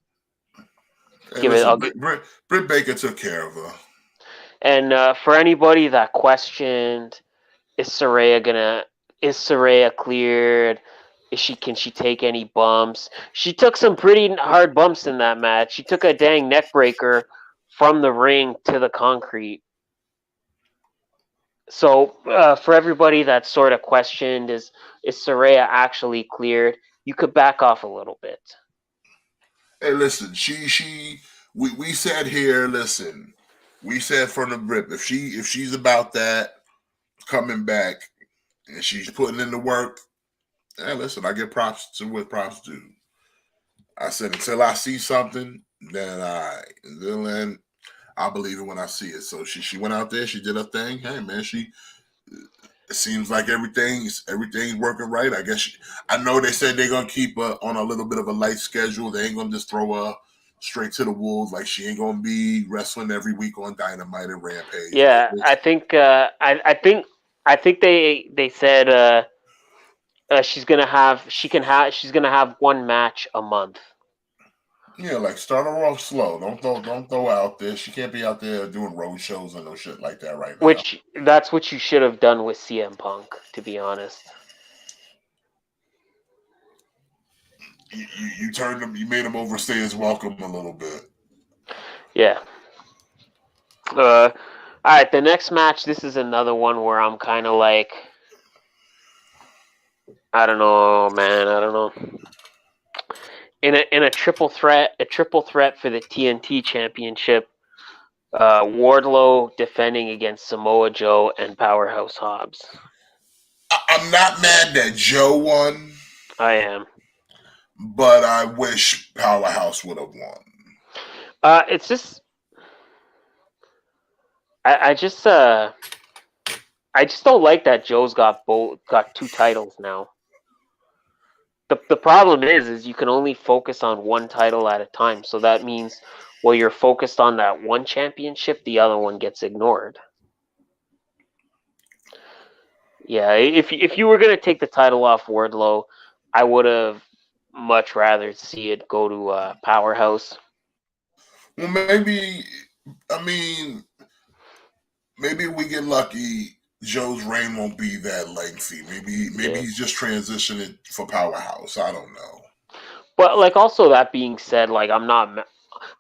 Hey, Britt Baker took care of her. And for anybody that questioned, is Saraya cleared? Can she take any bumps? She took some pretty hard bumps in that match. She took a dang neck breaker from the ring to the concrete. So for everybody that sort of questioned, is Saraya actually cleared? You could back off a little bit. Hey, listen, we said here, listen, we said from the rip, if she's about that coming back and she's putting in the work, hey, listen, I give props to what props do. I said until I see something, then I believe it when I see it. So she went out there, she did her thing. Hey man, it seems like everything's working right. I guess I know they said they're gonna keep her on a little bit of a light schedule. They ain't gonna just throw her straight to the wolves. Like she ain't gonna be wrestling every week on Dynamite and Rampage. Yeah, I think they said she's gonna have one match a month. Yeah, like start her off slow. Don't throw out there. She can't be out there doing road shows and no shit like that right now. That's what you should have done with CM Punk, to be honest. You turned him. You made him overstay his welcome a little bit. Yeah. All right, the next match. This is another one where I'm kind of like, I don't know, man. I don't know. In a triple threat for the TNT Championship. Wardlow defending against Samoa Joe and Powerhouse Hobbs. I'm not mad that Joe won. I am. But I wish Powerhouse would have won. It's just I just don't like that Joe's got two titles now. The problem is you can only focus on one title at a time. So that means while you're focused on that one championship, the other one gets ignored. Yeah, if you were gonna take the title off Wardlow, I would have much rather see it go to Powerhouse. Well, maybe we get lucky. Joe's reign won't be that lengthy. Maybe he's just transitioning for Powerhouse. I don't know. But like, also that being said, like I'm not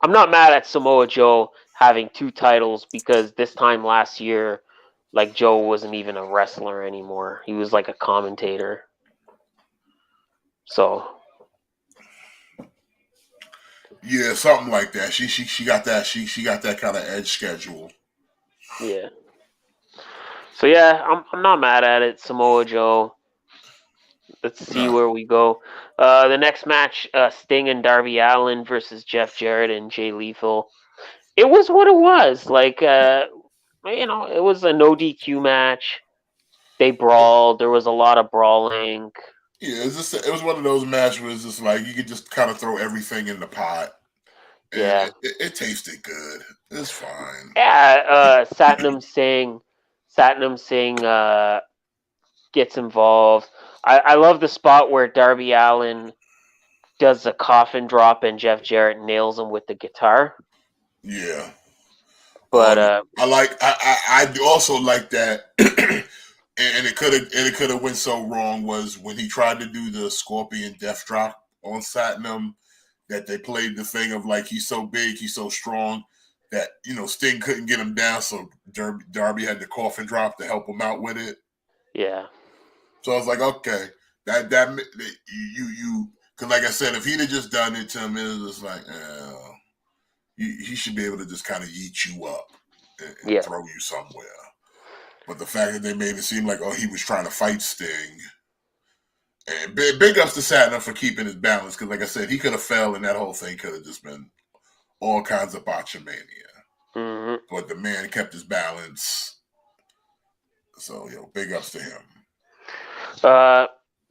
mad at Samoa Joe having two titles because this time last year, like Joe wasn't even a wrestler anymore. He was like a commentator. So. Yeah, something like that. She got that. She got that kind of edge schedule. Yeah. So yeah, I'm not mad at it, Samoa Joe. Let's see where we go. The next match, Sting and Darby Allin versus Jeff Jarrett and Jay Lethal. It was what it was. Like, it was a no DQ match. They brawled. There was a lot of brawling. Yeah, it was one of those matches where it's just like you could just kind of throw everything in the pot. And yeah, it tasted good. It's fine. Yeah, Satnam Singh gets involved. I love the spot where Darby Allin does a coffin drop and Jeff Jarrett nails him with the guitar. Yeah. But I also like that, and it could have went so wrong was when he tried to do the Scorpion Death Drop on Satnam, that they played the thing of like he's so big, he's so strong that Sting couldn't get him down, so Darby had the coffin drop to help him out with it. yeah. So I was like, okay, that you because like I said, if he'd have just done it to him, it was just like, he should be able to just kind of eat you up and throw you somewhere. But the fact that they made it seem like, he was trying to fight Sting. And big ups to Satnam for keeping his balance, because like I said, he could have fell and that whole thing could have just been all kinds of botchamania. Mm-hmm. But the man kept his balance. So, big ups to him.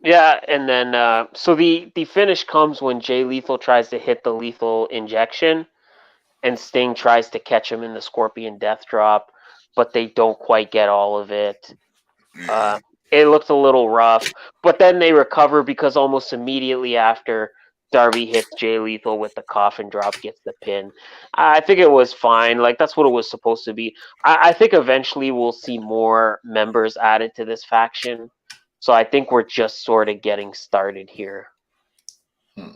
Yeah, and then so the finish comes when Jay Lethal tries to hit the lethal injection, and Sting tries to catch him in the Scorpion Death Drop, but they don't quite get all of it. Yeah. It looked a little rough, but then they recover because almost immediately after, Darby hits Jay Lethal with the coffin drop, gets the pin. I think it was fine. Like, that's what it was supposed to be. I think eventually we'll see more members added to this faction. So I think we're just sort of getting started here. Yeah,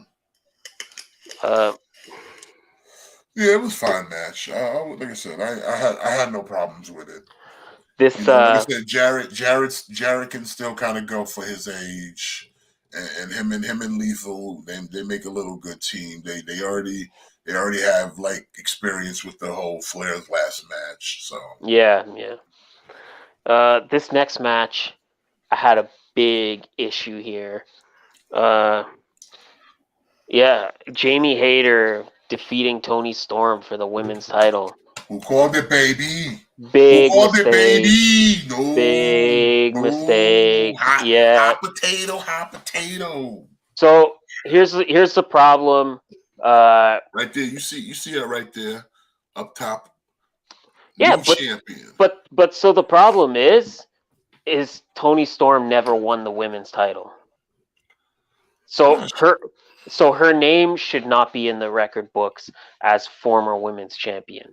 it was a fine match. Like I said, I had no problems with it. This like I said, Jarrett can still kind of go for his age, and him and Lethal, they make a little good team. They already have like experience with the whole Flair's last match. So yeah. This next match, I had a big issue here. Yeah, Jamie Hayter defeating Toni Storm for the women's title. who called it, baby? Who Big called it, mistake. baby? No, Big mistake. Yeah. hot potato. So here's the problem. Right there, you see it right there, up top. Yeah, New champion. But so the problem is Toni Storm never won the women's title. So her name should not be in the record books as former women's champion.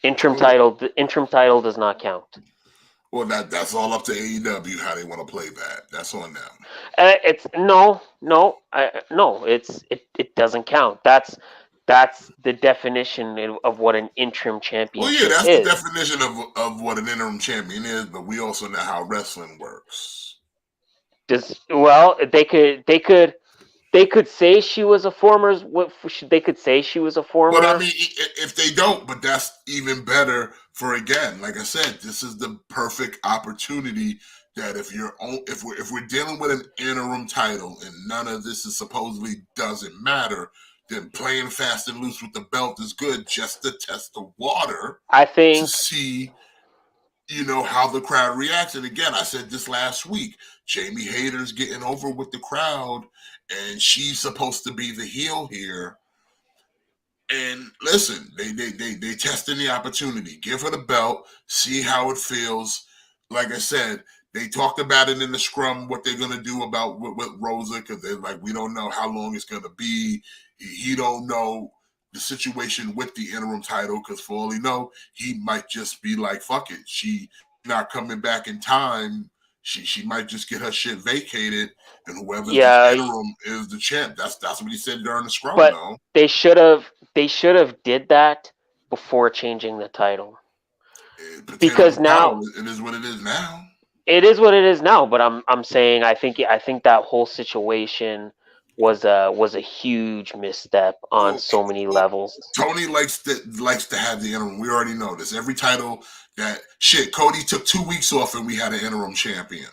Interim title does not count. Well, that's all up to AEW how they want to play that. That's on them. It's no. It doesn't count. That's the definition of what an interim championship is. Well, yeah, that's the definition of what an interim champion is. But we also know how wrestling works. They could say she was a former. They could say she was a former. But I mean, if they don't, but that's even better. For again, like I said, this is the perfect opportunity that if we're dealing with an interim title and none of this is supposedly doesn't matter, then playing fast and loose with the belt is good just to test the water. I think to see, how the crowd reacts. And again, I said this last week, Jamie Hayter's getting over with the crowd, and she's supposed to be the heel here. And listen, they testing the opportunity. Give her the belt, see how it feels. Like I said, they talked about it in the scrum, what they're gonna do about with Rosa, because they're like, we don't know how long it's gonna be. He don't know the situation with the interim title, because for all he know, he might just be like, fuck it, she not coming back in time. She might just get her shit vacated, and whoever's the interim is the champ. That's what he said during the scrum. But though. they should have did that before changing the title. Because now it is what it is now. It is what it is now. But I'm saying I think that whole situation was a huge misstep on so many levels. Tony likes to have the interim. We already know this. Every title that Cody took 2 weeks off and we had an interim champion.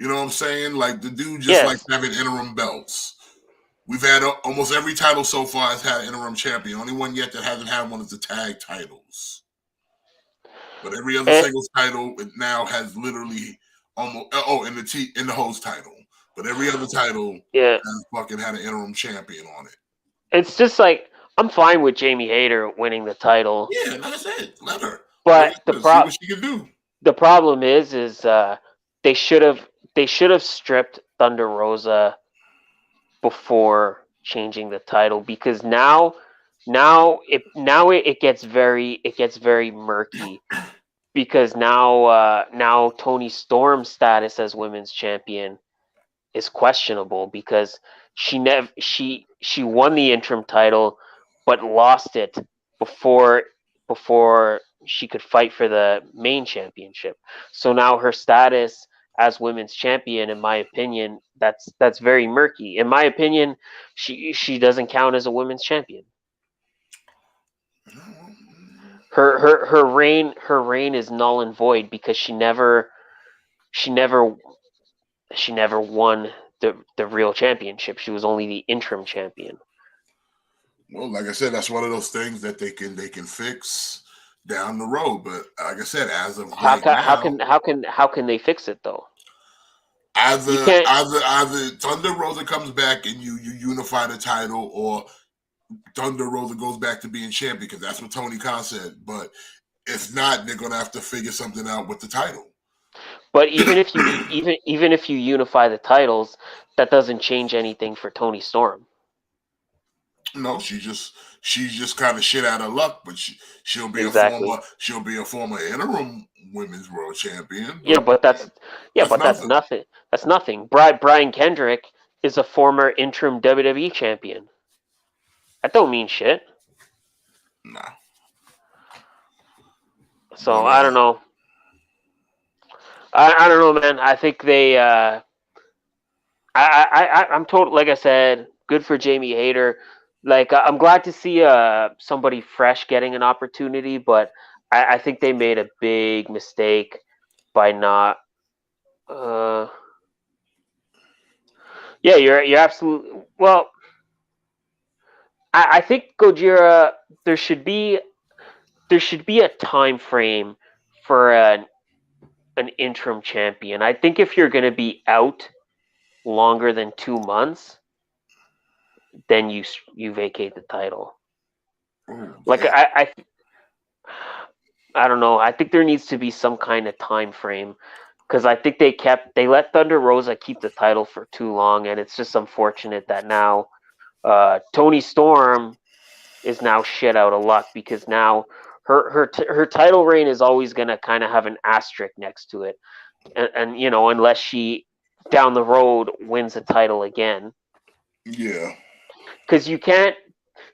You know what I'm saying? Like the dude just likes having interim belts. We've had almost every title so far has had an interim champion. Only one yet that hasn't had one is the tag titles. But every other singles title now has literally almost in the host title. But every other title has fucking had an interim champion on it. It's just like I'm fine with Jamie Hayter winning the title. Yeah, like I said, let her. But see what she can do. The problem is they should have stripped Thunder Rosa before changing the title, because now Now it gets very murky because now Toni Storm's status as women's champion is questionable because she won the interim title but lost it before before she could fight for the main championship. So now her status as women's champion, in my opinion, that's very murky. In my opinion, she doesn't count as a women's champion. Her reign is null and void because she never she never won the real championship. She was only the interim champion. Well, like I said, that's one of those things that they can fix down the road. But like I said, as of right now, How can they fix it though? either Thunder Rosa comes back and you unify the title, or Thunder Rosa goes back to being champion, because that's what Tony Khan said. But if not, they're gonna have to figure something out with the title. But even if you unify the titles, that doesn't change anything for Toni Storm. No, she's just kind of shit out of luck, but she'll be exactly. a former interim women's world champion. But that's nothing. That's nothing. Brian Kendrick is a former interim WWE champion. That don't mean shit. Nah. So I don't know. I don't know, man. I think they. I'm told. Like I said, good for Jamie Hayter. Like I'm glad to see somebody fresh getting an opportunity, but I think they made a big mistake by not. Yeah, you're absolutely well. I think Gojira, there should be a time frame for an interim champion. I think if you're going to be out longer than 2 months, then you vacate the title. Like I don't know. I think there needs to be some kind of time frame, because I think they let Thunder Rosa keep the title for too long, and it's just unfortunate that now Toni Storm is now shit out of luck, because now her title reign is always going to kind of have an asterisk next to it, and unless she down the road wins a title again. Yeah. Because you can't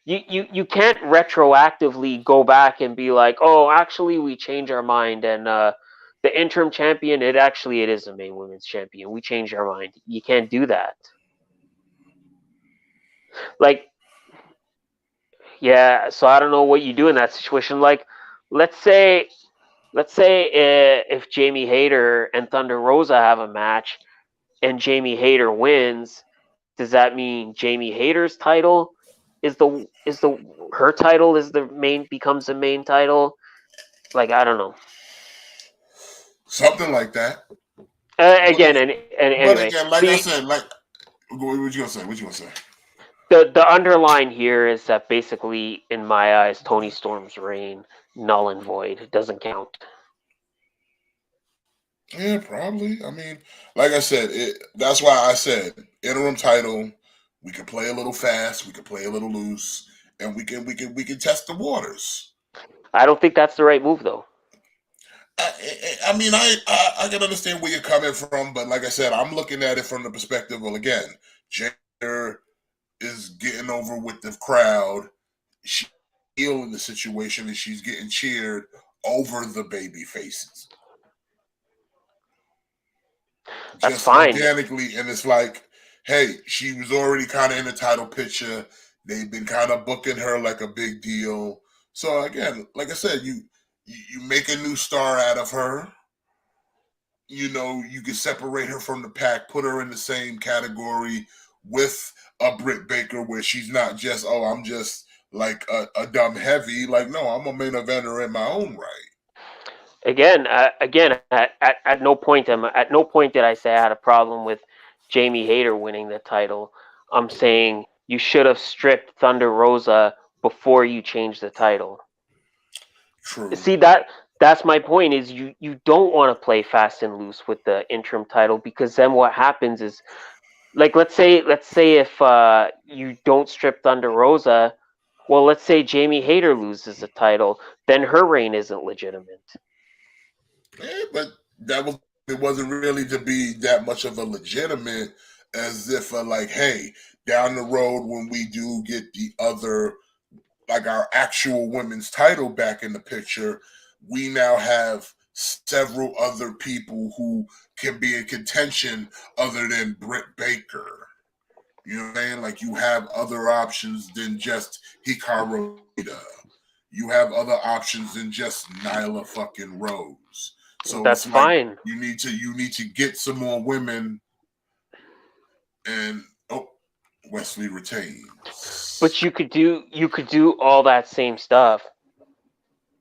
retroactively go back and be like, oh, actually we change our mind, and the interim champion, it is a main women's champion. We changed our mind. You can't do that. Like, yeah, so I don't know what you do in that situation. Like, let's say if Jamie Hayter and Thunder Rosa have a match and Jamie Hayter wins, does that mean Jamie Hayter's title her title is the main, becomes the main title? Like, I don't know. Something like that. Again, and anyway. But again, like I said, like, what you gonna say? What you gonna say? The underline here is that basically, in my eyes, Toni Storm's reign null and void. It doesn't count. Yeah, probably. I mean, like I said, that's why I said interim title. We can play a little fast. We can play a little loose, and we can test the waters. I don't think that's the right move, though. I mean, I can understand where you're coming from, but like I said, I'm looking at it from the perspective of, again, Jada is getting over with the crowd. She's in the situation, and she's getting cheered over the baby faces. That's just fine. Organically, and it's like, hey, she was already kind of in the title picture. They've been kind of booking her like a big deal. So again, like I said, you make a new star out of her. You can separate her from the pack, put her in the same category with a Britt Baker, where she's not just, oh, I'm just like a dumb heavy. Like, no, I'm a main eventer in my own right. Again, at no point did I say I had a problem with Jamie Hayter winning the title. I'm saying you should have stripped Thunder Rosa before you changed the title. True. See, that's my point, is you don't want to play fast and loose with the interim title, because then what happens is, like, let's say if you don't strip Thunder Rosa, Well, let's say Jamie Hayter loses the title, then her reign isn't legitimate. But it wasn't really to be that much of a legitimate, as if like, hey, down the road when we do get the other, like our actual women's title back in the picture, we now have several other people who can be in contention other than Britt Baker. You know what I'm saying? Like, you have other options than just Hikaru Shida. You have other options than just Nyla fucking Rose. So That's it's like fine. you need to get some more women, and Wesley retains. But you could do all that same stuff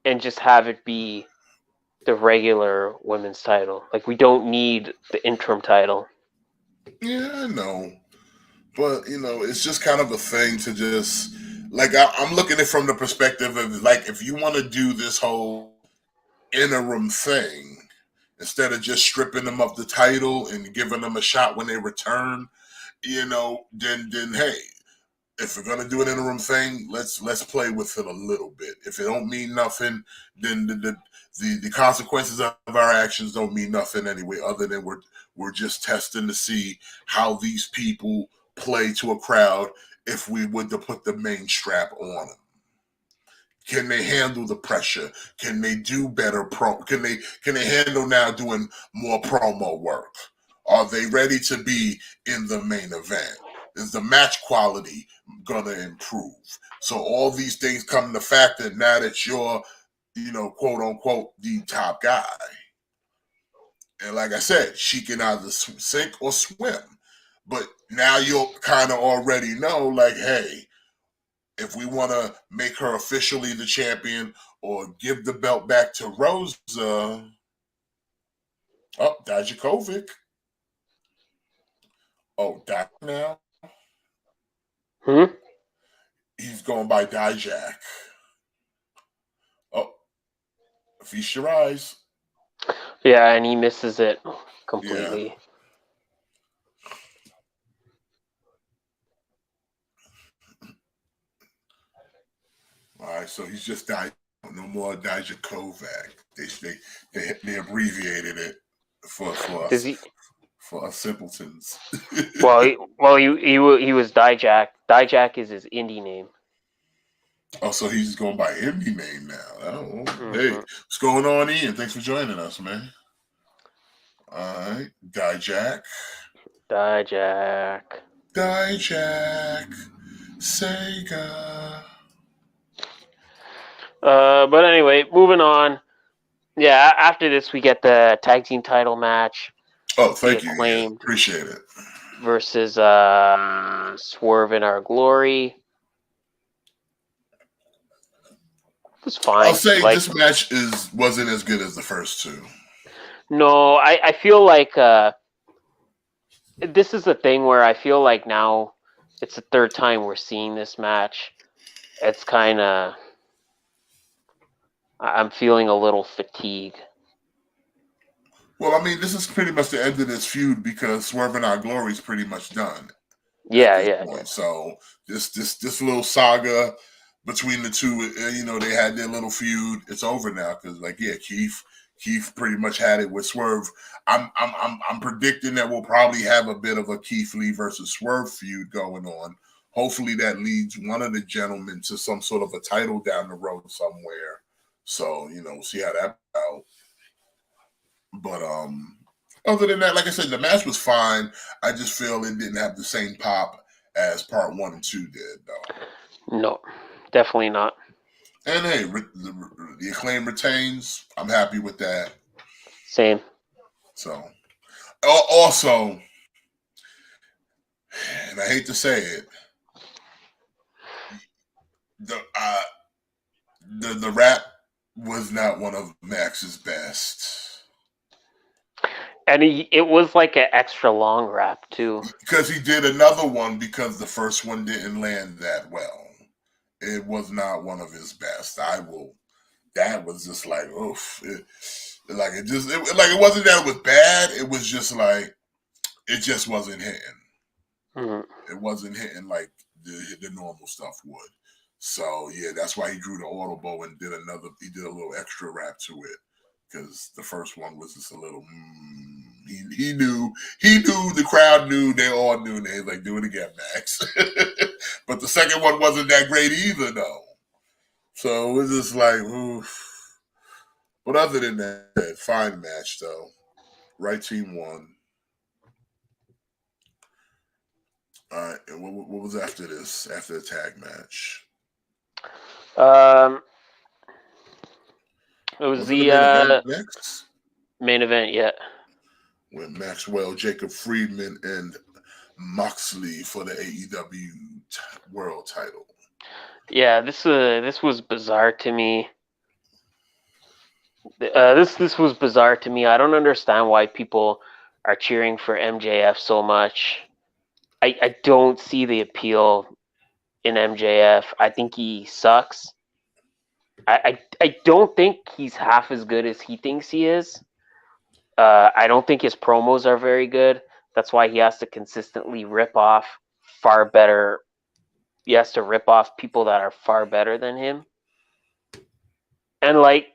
and just have it be the regular women's title. Like, we don't need the interim title. Yeah, I know. But, it's just kind of a thing to just, like, I'm looking at it from the perspective of, like, if you want to do this whole interim thing, instead of just stripping them of the title and giving them a shot when they return, then hey, if we're gonna do an interim thing, let's play with it a little bit. If it don't mean nothing, then the consequences of our actions don't mean nothing anyway, other than we're just testing to see how these people play to a crowd if we would to put the main strap on them. Can they handle the pressure? Can they do better can they handle now doing more promo work? Are they ready to be in the main event? Is the match quality gonna improve? So all these things come to factor now that you're, quote unquote, the top guy. And like I said, she can either sink or swim. But now you'll kind of already know, like, hey, if we want to make her officially the champion or give the belt back to Rosa, Dijakovic. Oh, Dak now? He's going by Dijak. Oh, feast your eyes. Yeah, and he misses it completely. Yeah. All right, so he's just no more Dijakovac. They abbreviated it for us. For us simpletons. He was Dijak. Dijak is his indie name. Oh, so he's going by indie name now. Oh, Hey, what's going on, Ian? Thanks for joining us, man. All right, Dijak. Sega. But anyway, moving on. Yeah, after this we get the tag team title match. Oh, thank you, Ian. Appreciate it. Versus Swerve in Our Glory. It was fine. I'll say this match wasn't as good as the first two. No, I feel like this is the thing where I feel like now it's the third time we're seeing this match. It's kind of, I'm feeling a little fatigue. Well, I mean, this is pretty much the end of this feud because Swerve in Our Glory is pretty much done. Yeah. So this little saga between the two, they had their little feud. It's over now because, Keith pretty much had it with Swerve. I'm predicting that we'll probably have a bit of a Keith Lee versus Swerve feud going on. Hopefully that leads one of the gentlemen to some sort of a title down the road somewhere. So, see how that out. But other than that, like I said, the match was fine. I just feel it didn't have the same pop as part 1 and 2 did, though. No, definitely not. And hey, the Acclaim retains. I'm happy with that. Same. So, also, and I hate to say it, the rap was not one of Max's best. And it was like an extra long rap, too. Because he did another one because the first one didn't land that well. It was not one of his best. That was just like, oof. It wasn't that it was bad. It was just like, it just wasn't hitting. Mm-hmm. It wasn't hitting like the normal stuff would. So yeah, that's why he drew the audible and did a little extra rap to it, because the first one was just a little. He knew the crowd knew, they all knew, and they was like, do it again, Max. But the second one wasn't that great either, though. So it was just like, oof. But other than that, fine match though. Right team won. All right, and what was after this? After the tag match? It was Wasn't the main event the next? main event, yeah. With Maxwell, Jacob Friedman, and Moxley for the AEW World Title. Yeah, this was bizarre to me. This was bizarre to me. I don't understand why people are cheering for MJF so much. I don't see the appeal in MJF. I think he sucks. I don't think he's half as good as he thinks he is. I don't think his promos are very good. That's why he has to consistently rip off far better. He has to rip off people that are far better than him. And like,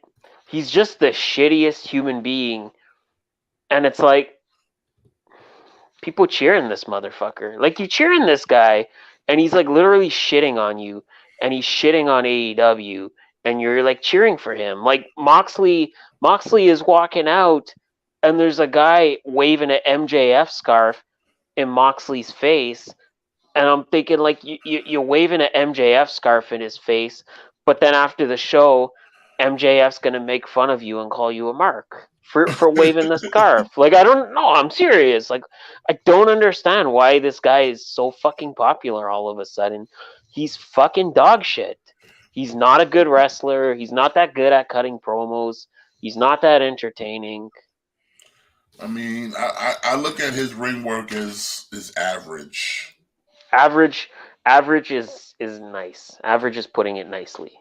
he's just the shittiest human being. And it's like, people cheering this motherfucker. Like, you cheering this guy, and he's like literally shitting on you, and he's shitting on AEW, and you're like cheering for him. Like Moxley is walking out, and there's a guy waving an MJF scarf in Moxley's face, and I'm thinking like you're waving an MJF scarf in his face, but then after the show, MJF's gonna make fun of you and call you a mark for waving the scarf. Like, I don't know. I'm serious. Like, I don't understand why this guy is so fucking popular all of a sudden. He's fucking dog shit. He's not a good wrestler. He's not that good at cutting promos. He's not that entertaining. I mean, I look at his ring work as average. Average is nice. Average is putting it nicely.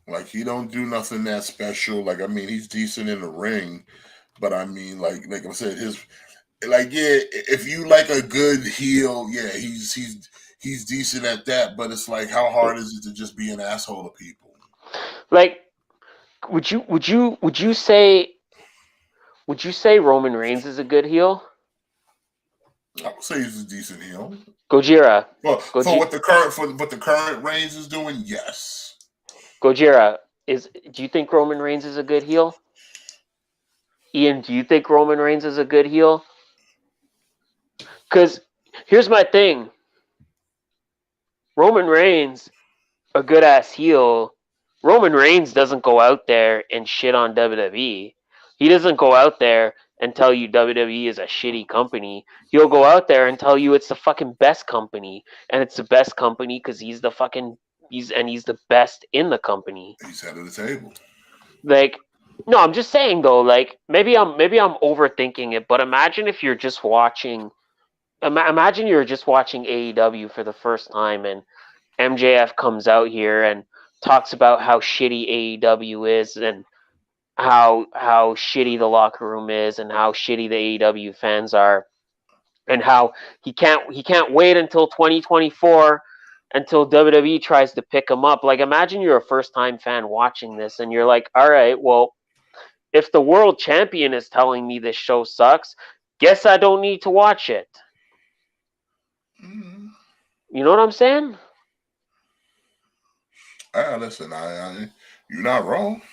Like, he don't do nothing that special. Like, I mean, he's decent in the ring, but I mean, like I said, if you like a good heel, yeah, he's decent at that. But it's like, how hard is it to just be an asshole to people? Like, would you say Roman Reigns is a good heel? I would say he's a decent heel. Gojira. Well, for what the current Reigns is doing, yes. Gojira, do you think Roman Reigns is a good heel? Ian, do you think Roman Reigns is a good heel? Because here's my thing. Roman Reigns, a good ass heel. Roman Reigns doesn't go out there and shit on WWE. He doesn't go out there and tell you WWE is a shitty company. He'll go out there and tell you it's the fucking best company, and it's the best company because he's the best in the company. He's head of the table. Like, no, I'm just saying though. Like, maybe I'm overthinking it, but imagine if you're just watching. Imagine you're just watching AEW for the first time, and MJF comes out here and talks about how shitty AEW is, and how shitty the locker room is, and how shitty the AEW fans are, and how he can't wait until 2024 until WWE tries to pick him up. Like, imagine you're a first time fan watching this, and you're like, all right, well, if the world champion is telling me this show sucks, guess I don't need to watch it. Mm-hmm. You know what I'm saying? Listen, you're not wrong.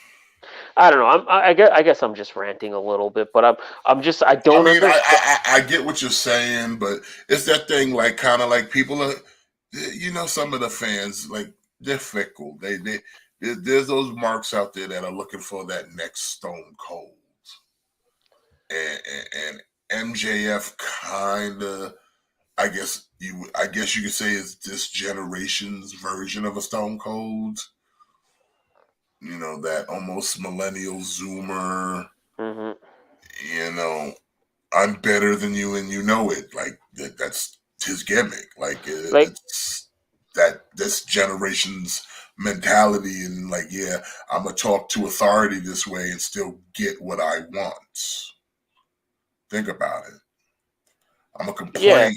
I don't know. I guess I'm just ranting a little bit, but I don't. I mean, I get what you're saying, but it's that thing, like, kind of like people are, some of the fans, like, they're fickle. There's those marks out there that are looking for that next Stone Cold, and MJF kind of, I guess you could say, is this generation's version of a Stone Cold. You know, that almost millennial Zoomer. Mm-hmm. I'm better than you, and you know it. Like, that's his gimmick. It's that this generation's mentality, and like, yeah, I'm gonna talk to authority this way and still get what I want. Think about it. I'm gonna complain. Yeah.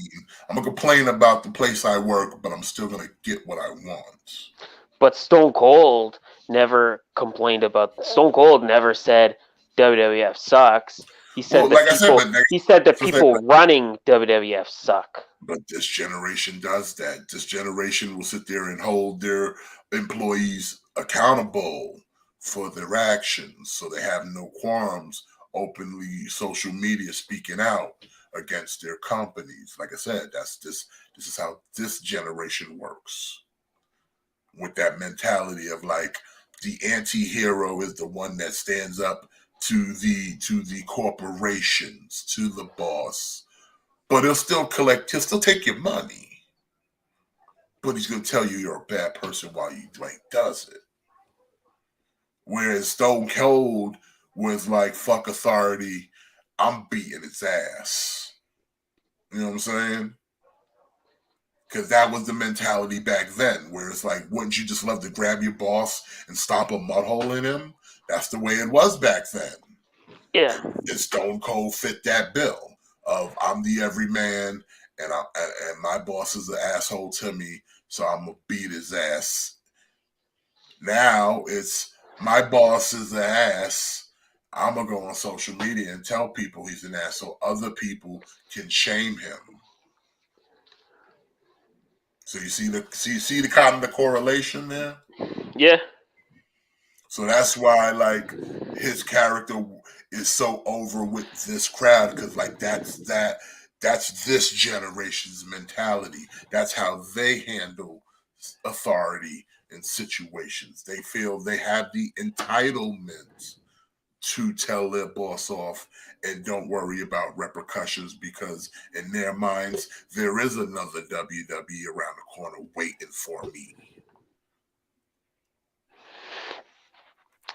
I'm gonna complain about the place I work, but I'm still gonna get what I want. But Stone Cold never complained about. Stone Cold never said WWF sucks. He said Well, the like I said, people. He said the people running WWF suck. But this generation does that. This generation will sit there and hold their employees accountable for their actions, so they have no qualms openly social media speaking out against their companies. Like I said, this is how this generation works, with that mentality of like the anti-hero is the one that stands up to the corporations, to the boss, but he'll still take your money, but he's gonna tell you you're a bad person while he does it. Whereas Stone Cold was like, fuck authority, I'm beating its ass. You know what I'm saying? Because that was the mentality back then, where it's like, wouldn't you just love to grab your boss and stomp a mud hole in him? That's the way it was back then. Yeah. And Stone Cold fit that bill of I'm the everyman, and my boss is an asshole to me, so I'm gonna beat his ass. Now it's my boss is an ass. I'm gonna go on social media and tell people he's an ass, so other people can shame him. So you see the kind of the correlation there. Yeah. So that's why like his character is so over with this crowd, because like that's this generation's mentality. That's how they handle authority in situations. They feel they have the entitlement to tell their boss off and don't worry about repercussions, because in their minds there is another WWE around the corner waiting for me.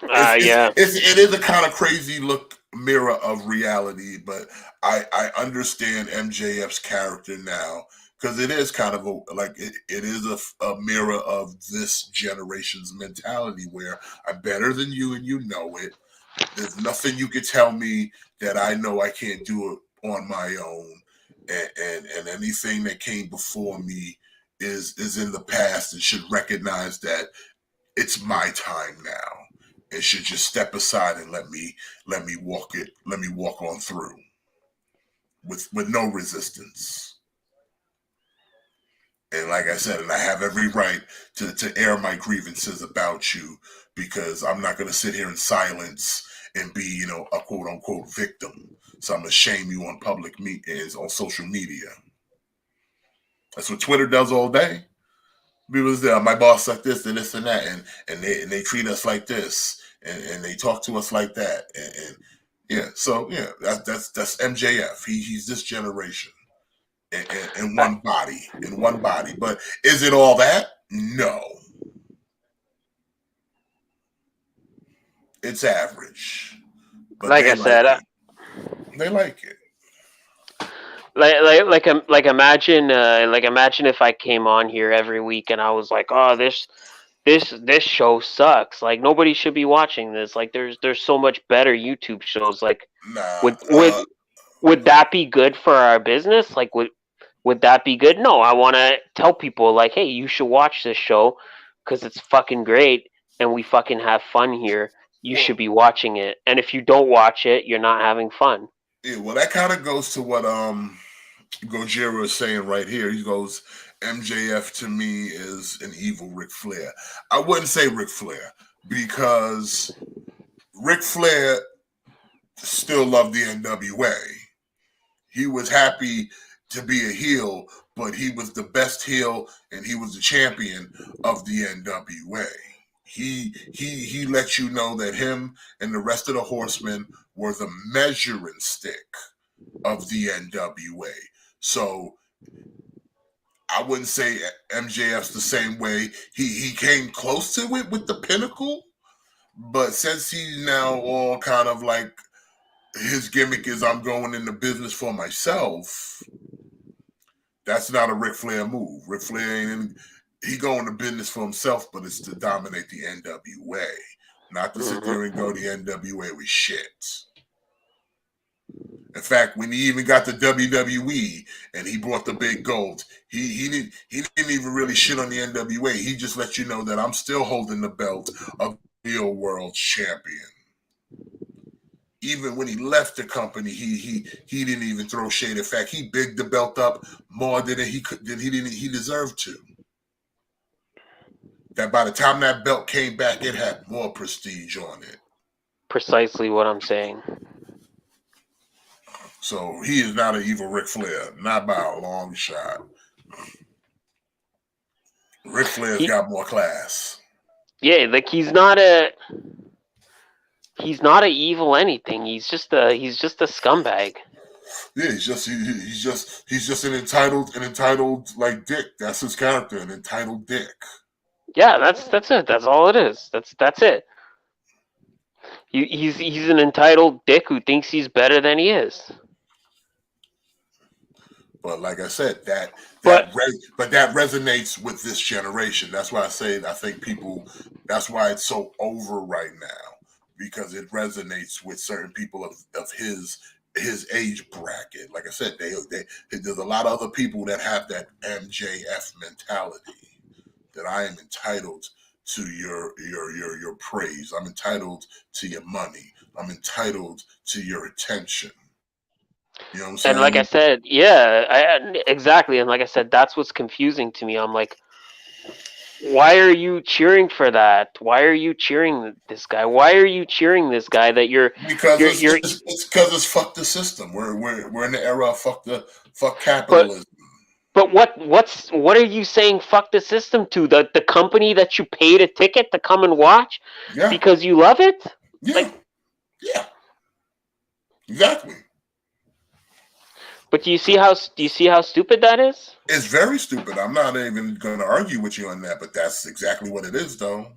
Yeah. It is a kind of crazy look mirror of reality, but I understand MJF's character now, because it is kind of it is a mirror of this generation's mentality, where I'm better than you and you know it. There's nothing you can tell me that I know I can't do it on my own, and anything that came before me is in the past and should recognize that it's my time now. It should just step aside and let me walk on through with no resistance. And like I said, and I have every right to air my grievances about you, because I'm not going to sit here in silence and be, a quote unquote victim. So I'm going to shame you on public on social media. That's what Twitter does all day. People say, my boss like this and this and that, and they treat us like this, and they talk to us like that, and yeah, so yeah, that's MJF. He's this generation in one body. But is it all that? No, it's average. But Like I said, they like it. like imagine if I came on here every week and I was like, oh, this show sucks. Like nobody should be watching this. Like there's so much better YouTube shows. Like would that be good for our business? Like would that be good? No, I want to tell people like, hey, you should watch this show because it's fucking great and we fucking have fun here. You should be watching it. And if you don't watch it, you're not having fun. Yeah, well, that kind of goes to what Gojira is saying right here. He goes, MJF to me is an evil Ric Flair. I wouldn't say Ric Flair, because Ric Flair still loved the NWA. He was happy to be a heel, but he was the best heel and he was the champion of the NWA. He let you know that him and the rest of the Horsemen were the measuring stick of the NWA. So I wouldn't say MJF's the same way. He came close to it with the Pinnacle, but since he's now all kind of like, his gimmick is I'm going into business for myself, that's not a Ric Flair move. Ric Flair he going to business for himself, but it's to dominate the NWA, not to sit there and go to the NWA with shit. In fact, when he even got to WWE and he brought the big gold, he didn't even really shit on the NWA. He just let you know that I'm still holding the belt of real world champion. Even when he left the company, he didn't even throw shade. In fact, he bigged the belt up more than he deserved to. That by the time that belt came back, it had more prestige on it. Precisely what I'm saying. So he is not an evil Ric Flair, not by a long shot. Ric Flair's got more class. Yeah, like he's not a evil anything. He's just a scumbag. Yeah, he's just an entitled like dick. That's his character, an entitled dick. Yeah, that's it. That's all it is. That's it. He's an entitled dick who thinks he's better than he is. But like I said, that resonates with this generation. That's why I say I think people. That's why it's so over right now, because it resonates with certain people of his age bracket. Like I said, there's a lot of other people that have that MJF mentality, that I am entitled to your praise. I'm entitled to your money. I'm entitled to your attention. You know what I'm saying? And like I said, exactly. And like I said, that's what's confusing to me. I'm like, why are you cheering for that? Why are you cheering this guy? Why are you cheering this guy that because you're it's because it's fuck the system. We're in the era of fuck capitalism. But what are you saying fuck the system to? The company that you paid a ticket to come and watch because you love it? Yeah. Yeah. Exactly. But do you see how stupid that is? It's very stupid. I'm not even going to argue with you on that, but that's exactly what it is, though.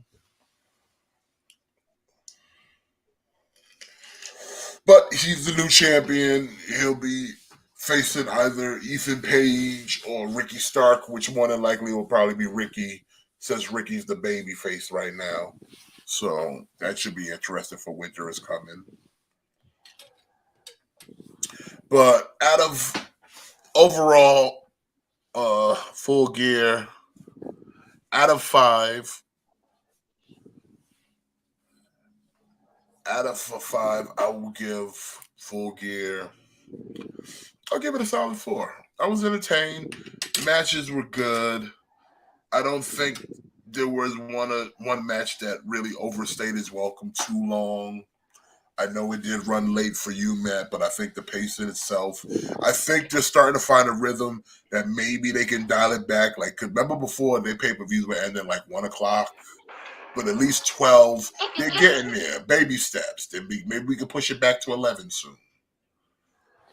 But he's the new champion. He'll be facing either Ethan Page or Ricky Stark, which more than likely will probably be Ricky, since Ricky's the baby face right now. So that should be interesting for Winter is coming. But out of overall Full Gear, out of 5, I will give Full Gear. I'll give it a solid 4. I was entertained. The matches were good. I don't think there was one match that really overstayed its welcome too long. I know it did run late for you, Matt, but I think the pace in itself, I think they're starting to find a rhythm that maybe they can dial it back. Like, cause remember before their pay-per-views were ending like 1 o'clock, but at least 12, they're getting there. Baby steps. Maybe we can push it back to 11 soon.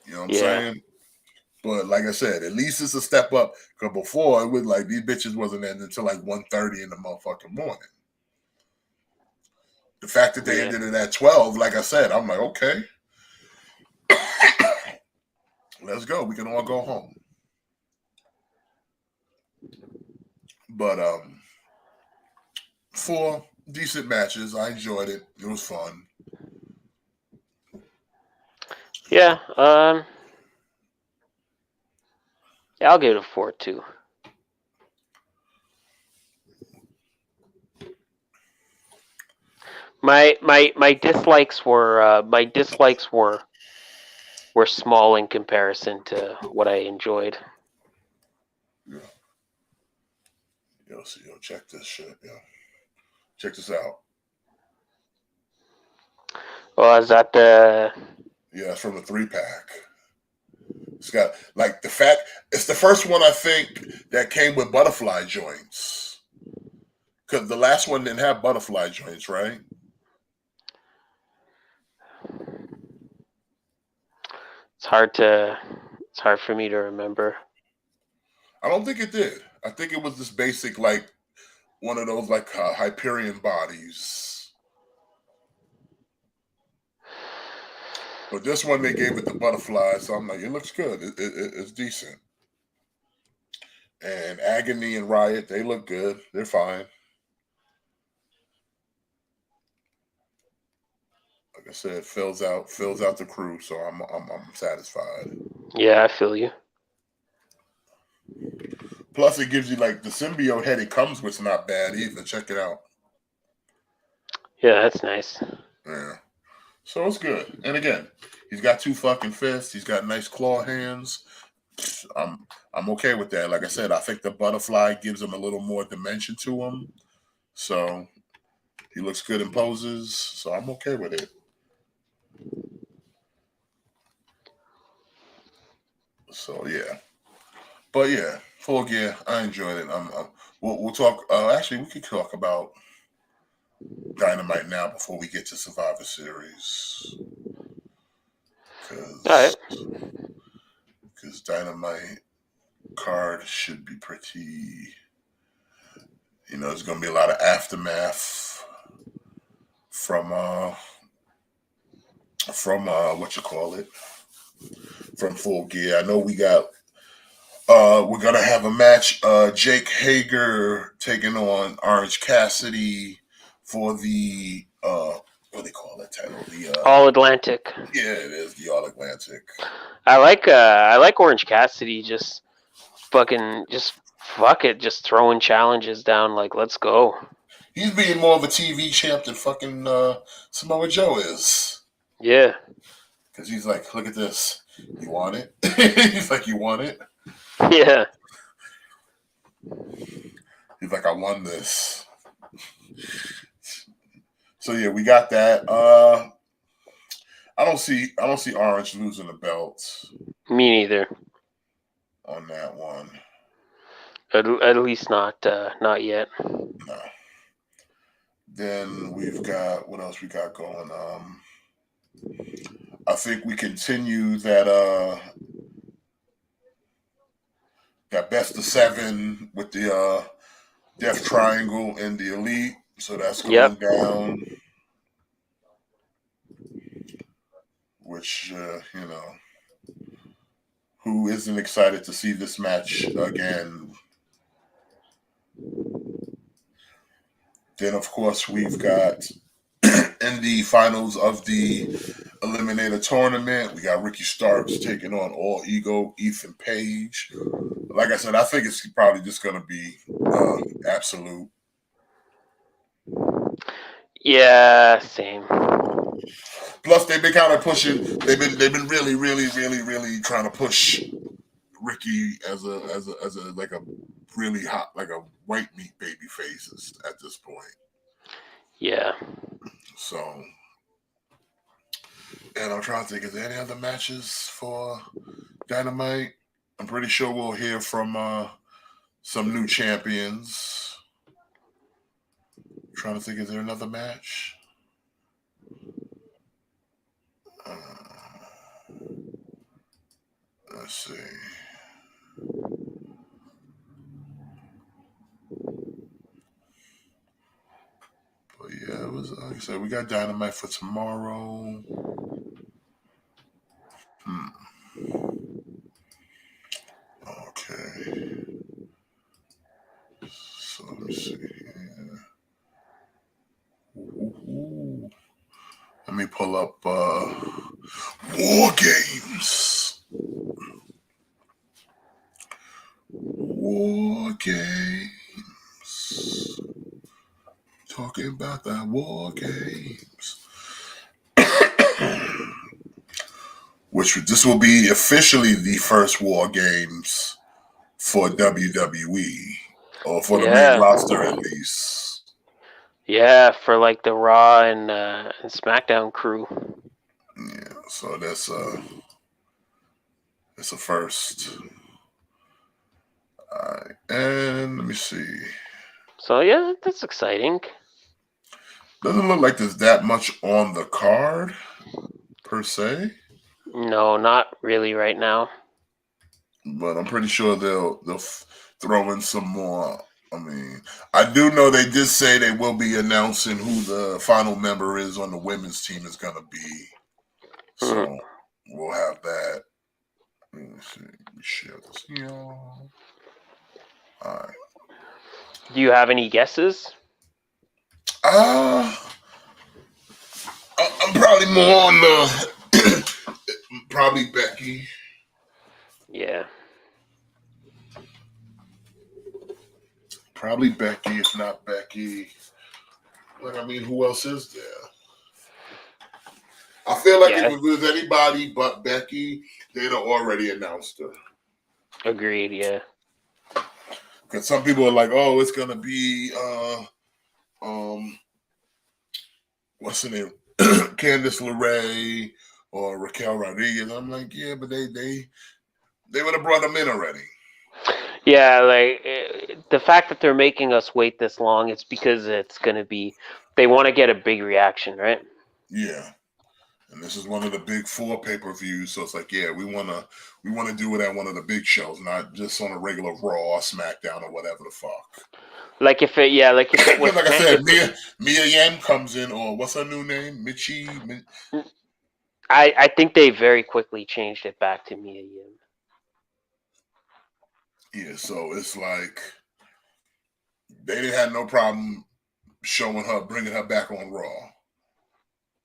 You know what I'm saying? But like I said, at least it's a step up. Because before, it was like these bitches wasn't ending until like 1:30 in the motherfucking morning. The fact that they ended it at 12, like I said, I'm like, okay. Let's go. We can all go home. But 4 decent matches. I enjoyed it. It was fun. Yeah, I'll give it a 4 too. My dislikes were small in comparison to what I enjoyed. Yeah. Yo, check this shit. Yo, check this out. Well, is that the? Yeah, it's from the 3-pack. It's got like the fact. It's the first one I think that came with butterfly joints. Because the last one didn't have butterfly joints, right? It's hard for me to remember. I don't think it did. I think it was this basic, like one of those like Hyperion bodies. But this one they gave it the butterfly, so I'm like, it looks good. It's decent. And Agony and Riot, they look good. They're fine. I said, fills out the crew, so I'm satisfied. Yeah, I feel you. Plus, it gives you like the symbiote head it comes with. Not bad either. Check it out. Yeah, that's nice. Yeah. So it's good. And again, he's got 2 fucking fists. He's got nice claw hands. I'm okay with that. Like I said, I think the butterfly gives him a little more dimension to him. So he looks good in poses. So I'm okay with it. So yeah. But yeah, Full Gear, I enjoyed it. We'll talk. Actually, we could talk about Dynamite now before we get to Survivor Series. All right. Because Dynamite card should be pretty. There's going to be a lot of aftermath from what you call it, from Full Gear. I know we got. We're gonna have a match. Jake Hager taking on Orange Cassidy for the what do they call that title? The All Atlantic. Yeah, it is the All Atlantic. I like Orange Cassidy. Just fuck it, just throwing challenges down. Like, let's go. He's being more of a TV champ than fucking Samoa Joe is. Yeah. Because he's like, look at this. You want it? He's like, you want it? Yeah. He's like, I won this. So yeah, we got that. I don't see Orange losing the belt. Me neither. On that one. At least not yet. No. Then we've got what else we got going? I think we continue that best of 7 with the Death Triangle and the Elite. So that's going down. Which who isn't excited to see this match again? Then, of course, we've got in the finals of the Eliminator tournament, we got Ricky Starks taking on All Ego, Ethan Page. Like I said, I think it's probably just going to be absolute. Yeah, same. Plus, they've been kind of pushing. They've been really, really, really, really trying to push Ricky as a like a really hot, like a white meat baby faces at this point. Yeah. So, and I'm trying to think, is there any other matches for Dynamite? I'm pretty sure we'll hear from some new champions. I'm trying to think, is there another match? Let's see. But yeah, it was like I said, we got Dynamite for tomorrow. Okay. So let me see here. Ooh. Let me pull up War Games. War Games. Talking about that War Games. Which this will be officially the first War Games for WWE. Or for the main roster at least. Yeah, for like the Raw and SmackDown crew. Yeah, so that's a first. Alright, and let me see. So yeah, that's exciting. Doesn't look like there's that much on the card per se. No, not really right now. But I'm pretty sure they'll throw in some more. I mean, I do know they did say they will be announcing who the final member is on the women's team is going to be. So we'll have that. Let me see. Let me share this here. All right. Do you have any guesses? I'm probably Probably more on the probably Becky. Yeah. Probably Becky, if not Becky. Like, I mean, who else is there? I feel like if it was anybody but Becky, they'd have already announced her. Agreed, yeah. Because some people are like, oh, it's gonna be what's her name? Candice LeRae or Raquel Rodriguez. I'm like, yeah, but they would have brought them in already. Yeah, like the fact that they're making us wait this long, it's because it's gonna be. They want to get a big reaction, right? Yeah, and this is one of the big 4 pay-per-views, so it's like, yeah, we wanna do it at one of the big shows, not just on a regular Raw, or SmackDown, or whatever the fuck. Like if it was like I said, Mia Yim comes in, or what's her new name, Michi. I think they very quickly changed it back to Mia Yim. Yeah, so it's like they didn't have no problem showing her, bringing her back on Raw.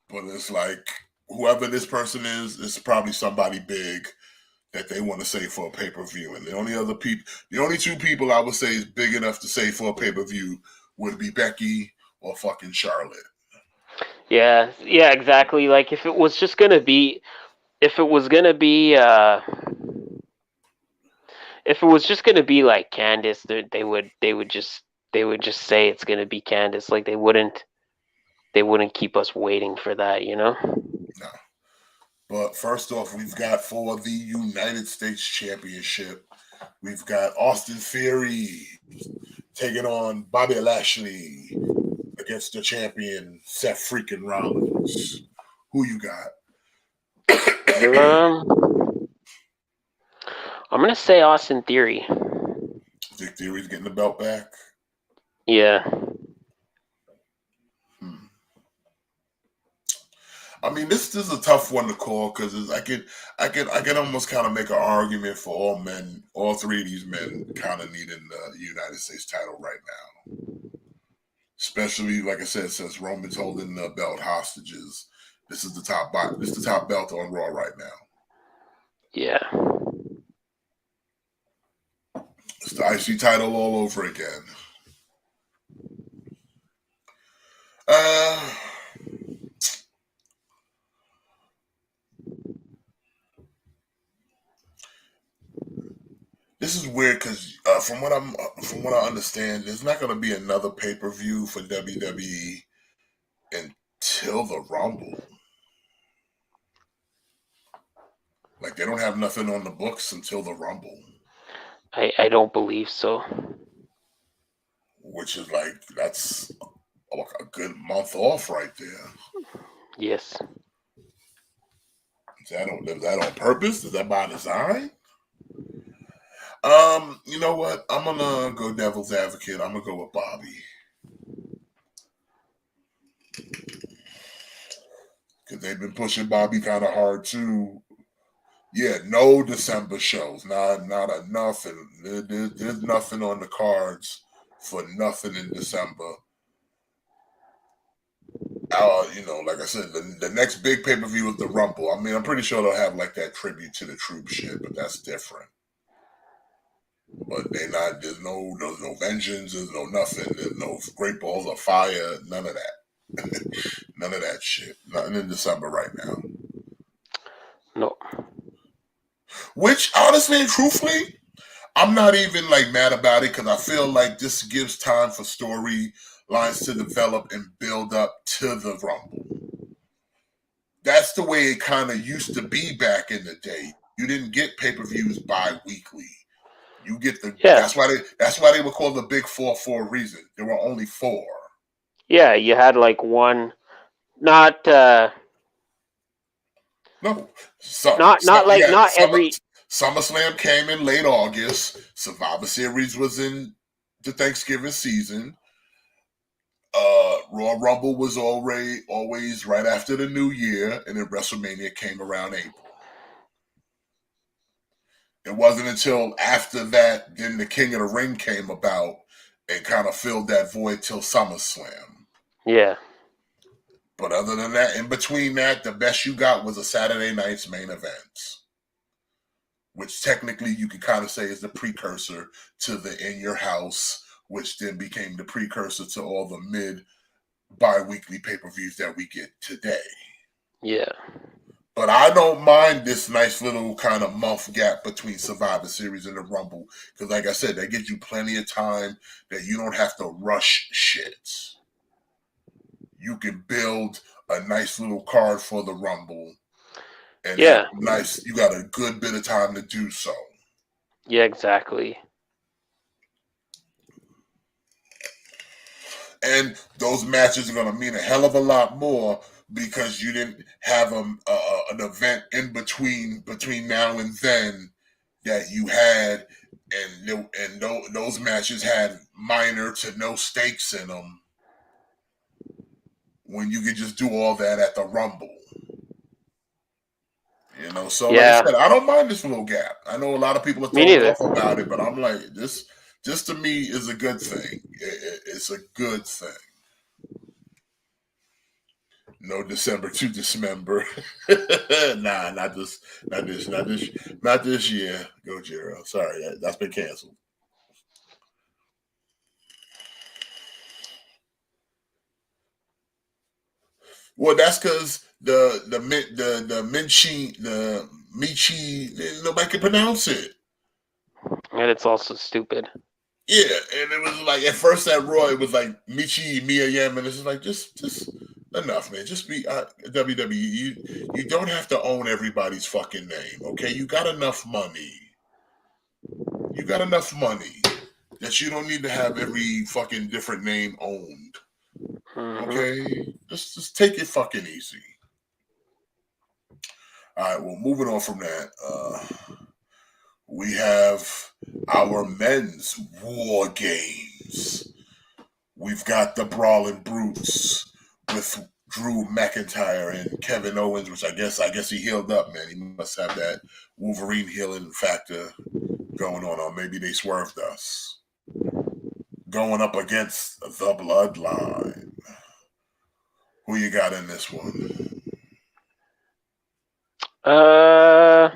But it's like whoever this person is, it's probably somebody big that they want to say for a pay-per-view. And the only 2 people I would say is big enough to say for a pay-per-view would be Becky or fucking Charlotte. Yeah, exactly. Like if it was just gonna be, if it was just gonna be like Candice, they would just say it's gonna be Candice. Like they wouldn't keep us waiting for that, you know? No. But first off, we've got for the United States Championship, we've got Austin Theory taking on Bobby Lashley against the champion Seth freaking Rollins. Who you got? I'm gonna say Austin Theory. Think Theory's getting the belt back? Yeah. I mean, this is a tough one to call because I can almost kind of make an argument for all 3 of these men kind of needing the United States title right now. Especially, like I said, since Roman's holding the belt hostages, this is the top belt on Raw right now. Yeah. It's the IC title all over again. This is weird because from what I understand, there's not going to be another pay-per-view for WWE until the Rumble. Like they don't have nothing on the books until the Rumble. I don't believe so. Which is like that's a good month off right there. Yes. Is that on purpose? Is that by design? You know what? I'm gonna go devil's advocate. I'm gonna go with Bobby. Because they've been pushing Bobby kind of hard too. Yeah, no December shows. Not enough. And there's nothing on the cards for nothing in December. Like I said, the next big pay-per-view is the Rumble. I mean, I'm pretty sure they'll have like that tribute to the troop shit, but that's different. But there's no vengeance, there's no nothing, there's no great balls of fire, none of that. None of that shit. Nothing in December right now. No. Which, honestly and truthfully, I'm not even like mad about it because I feel like this gives time for storylines to develop and build up to the Rumble. That's the way it kind of used to be back in the day. You didn't get pay-per-views bi-weekly. You get that's why they were called the Big Four for a reason. There were only 4. Yeah, you had like one, not every. SummerSlam came in late August. Survivor Series was in the Thanksgiving season. Royal Rumble was always right after the New Year, and then WrestleMania came around April. It wasn't until after that then the King of the Ring came about and kind of filled that void till SummerSlam. Yeah. But other than that, in between that, the best you got was a Saturday night's main event, which technically you could kind of say is the precursor to the In Your House, which then became the precursor to all the mid bi-weekly pay-per-views that we get today. Yeah. But I don't mind this nice little kind of month gap between Survivor Series and the Rumble. Because like I said, that gives you plenty of time that you don't have to rush shit. You can build a nice little card for the Rumble. And Yeah. you got a good bit of time to do so. Yeah, exactly. And those matches are going to mean a hell of a lot more because you didn't have an event in between now and then that you had, and those matches had minor to no stakes in them. When you could just do all that at the Rumble. So like I said, I don't mind this little gap. I know a lot of people are throwing off about it, but I'm like, this to me is a good thing. It's a good thing. No December to Dismember. Nah, not this year. Gojira. Sorry, that's been canceled. Well, that's because the Michi, nobody can pronounce it. And it's also stupid. Yeah, and it was like at first at Raw, it was like Michi Mia Yam, and it's just like just enough, man. Just be WWE. You don't have to own everybody's fucking name, okay? You got enough money. You got enough money that you don't need to have every fucking different name owned. Okay, just take it fucking easy. All right, well, moving on from that, we have our men's war games. We've got the Brawling Brutes with Drew McIntyre and Kevin Owens, which I guess he healed up, man. He must have that Wolverine healing factor going on, or maybe they swerved us. Going up against the Bloodline. Who you got in this one? I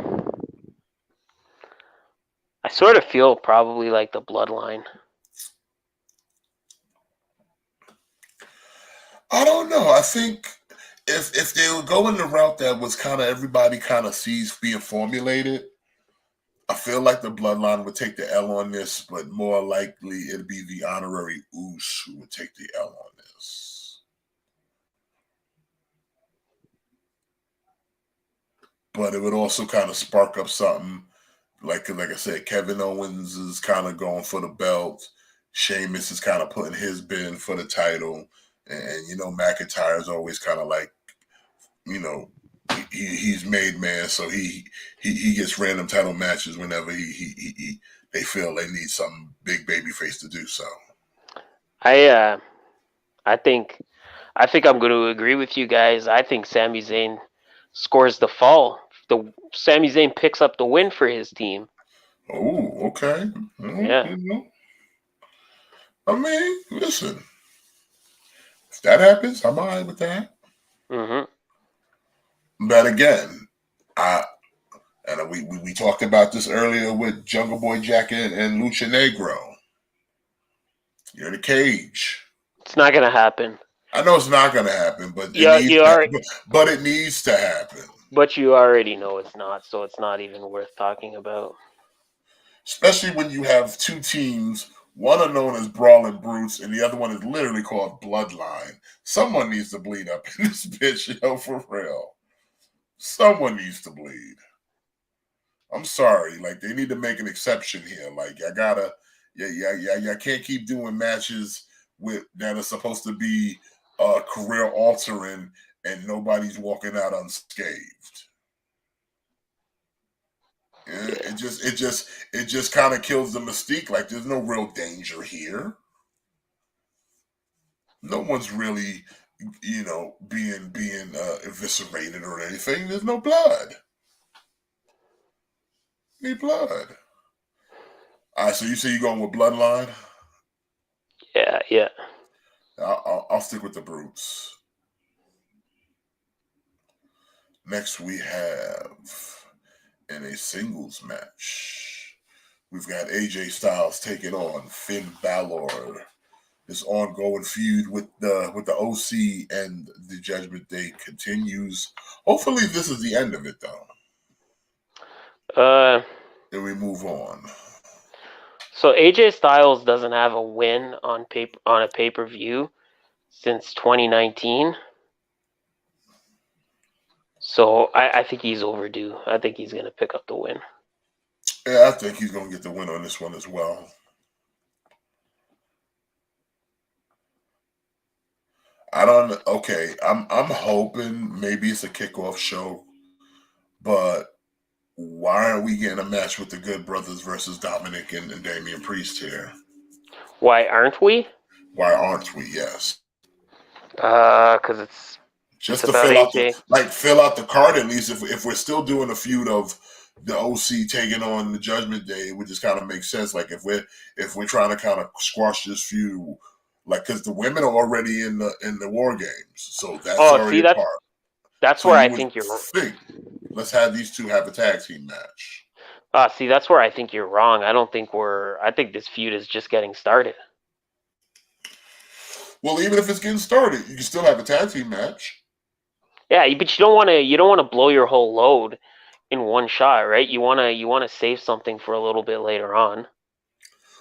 sort of feel probably like the Bloodline. I don't know. I think if they were going the route that was kind of everybody kind of sees being formulated, I feel like the Bloodline would take the L on this, but more likely it'd be the honorary Uso who would take the L on this. But it would also kind of spark up something. Like I said, Kevin Owens is kind of going for the belt. Sheamus is kind of putting his bid in for the title. And McIntyre is always kind of like, he's made man, so he gets random title matches whenever they feel they need some big baby face to do so. I think I'm going to agree with you guys. I think Sami Zayn scores the fall. Sami Zayn picks up the win for his team. Oh, okay. Yeah. I mean, listen, if that happens, I'm all right with that. But again, we talked about this earlier with Jungle Boy Jack and Lucha Negro. You're in a cage. It's not going to happen. I know it's not going to happen, but it needs to happen. But you already know it's not, so it's not even worth talking about. Especially when you have two teams, one are known as Brawling Brutes, and the other one is literally called Bloodline. Someone needs to bleed up in this bitch, yo, for real. Someone needs to bleed. I'm sorry, like they need to make an exception here. Like I can't keep doing matches that are supposed to be career altering and nobody's walking out unscathed. Yeah, it just kind of kills the mystique. Like there's no real danger here. No one's really, being eviscerated or anything. There's no blood. Need blood. All right, so you say you're going with Bloodline? Yeah. I'll stick with the Brutes. Next, we have in a singles match, we've got AJ Styles taking on Finn Balor. This ongoing feud with the OC and the Judgment Day continues. Hopefully, this is the end of it, though. Then we move on. So AJ Styles doesn't have a win on a pay-per-view since 2019. So I think he's overdue. I think he's going to pick up the win. Yeah, I think he's going to get the win on this one as well. I'm hoping maybe it's a kickoff show, but why aren't we getting a match with the Good Brothers versus Dominic and Damian Priest here? Why aren't we? Why aren't we? Yes. Because it's just to fill out the card at least. If we're still doing a feud of the OC taking on the Judgment Day, it would just kind of make sense. Like if we're trying to kind of squash this feud, like because the women are already in the War Games, so that's already a part. That's where I think you're wrong. Let's have these two have a tag team match. See, that's where I think you're wrong. I think this feud is just getting started. Well, even if it's getting started, you can still have a tag team match. Yeah, but you don't want to blow your whole load in one shot, right? You want to save something for a little bit later on.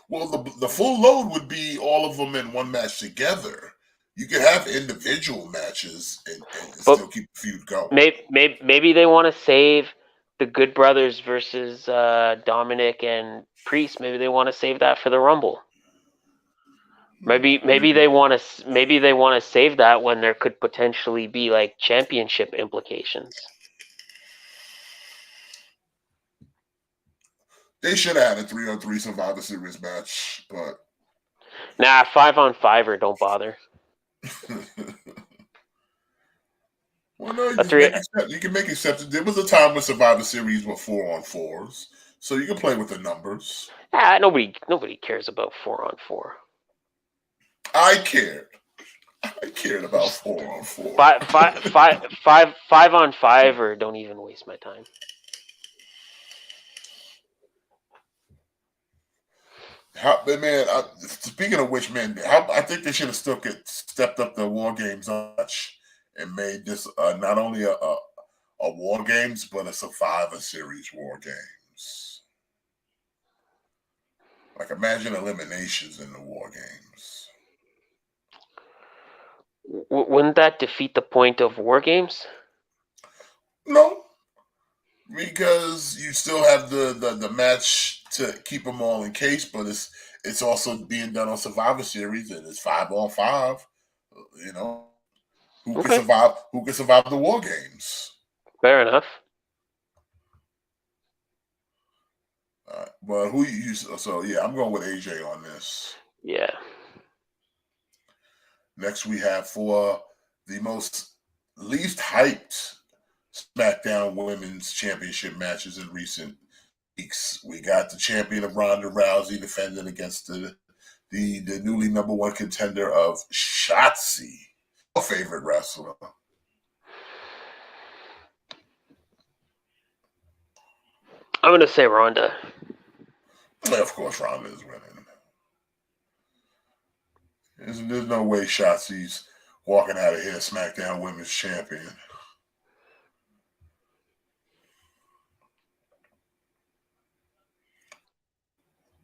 Well, the full load would be all of them in one match together. You could have individual matches and still keep the feud going. Maybe they want to save the Good Brothers versus Dominic and Priest. Maybe they want to save that for the Rumble. Maybe they want to save that when there could potentially be like championship implications. They should have had a 3-on-3 Survivor Series match, but 5-on-5 or don't bother. Well, no, you can make exceptions. There was a time when Survivor Series were 4-on-4s, so you can play with the numbers. Nobody cares about 4-on-4. I cared about 4-on-4. 5-on-5, or don't even waste my time. Speaking of which, man, I think they should have stepped up the War Games much and made this not only a War Games, but a Survivor Series War Games. Like, imagine eliminations in the War Games. Wouldn't that defeat the point of War Games? No, because you still have the match to keep them all in case, but it's also being done on Survivor Series, and it's 5-on-5. You know, who can survive the War Games? Fair enough. But who you? So yeah, I'm going with AJ on this. Yeah. Next, we have for the least hyped SmackDown Women's Championship matches in recent weeks. We got the champion of Ronda Rousey defending against the newly #1 contender of Shotzi, our favorite wrestler. I'm going to say Ronda. Yeah, of course, Ronda is winning. There's no way Shotzi's walking out of here SmackDown Women's Champion.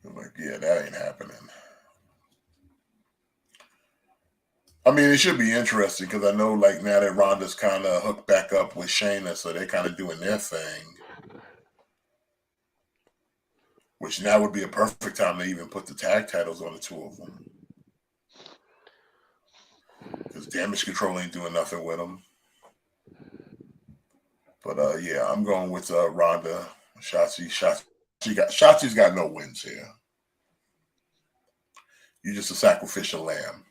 I'm like, yeah, that ain't happening. I mean, it should be interesting because I know, like, now that Ronda's kind of hooked back up with Shayna, so they're kind of doing their thing. Which now would be a perfect time to even put the tag titles on the two of them. Because Damage Control ain't doing nothing with them. But yeah, I'm going with Ronda. Shotzi's got no wins here. You're just a sacrificial lamb.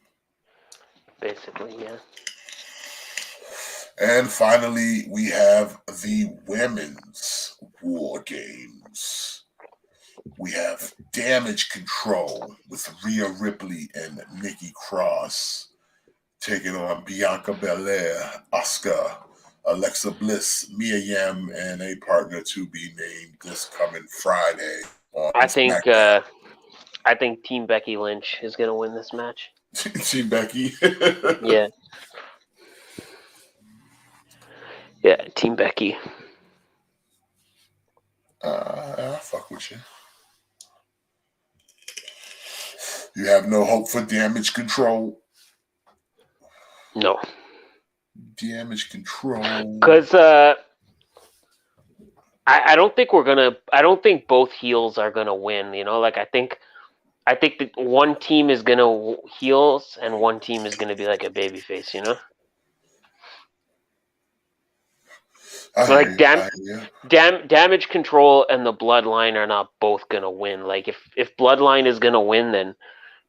Basically, yeah. And finally, we have the Women's War Games. We have Damage Control with Rhea Ripley and Nikki Cross taking on Bianca Belair, Asuka, Alexa Bliss, Mia Yim, and a partner to be named this coming Friday on SmackDown. I think Team Becky Lynch is gonna win this match. Team Becky. Yeah. Yeah, Team Becky. I fuck with you. You have no hope for Damage Control? No. Damage Control. Because I don't think I don't think both heels are gonna win. You know, like I think that one team is gonna heels and one team is gonna be like a babyface. You know. Like Damage Control and the Bloodline are not both gonna win. Like if Bloodline is gonna win, then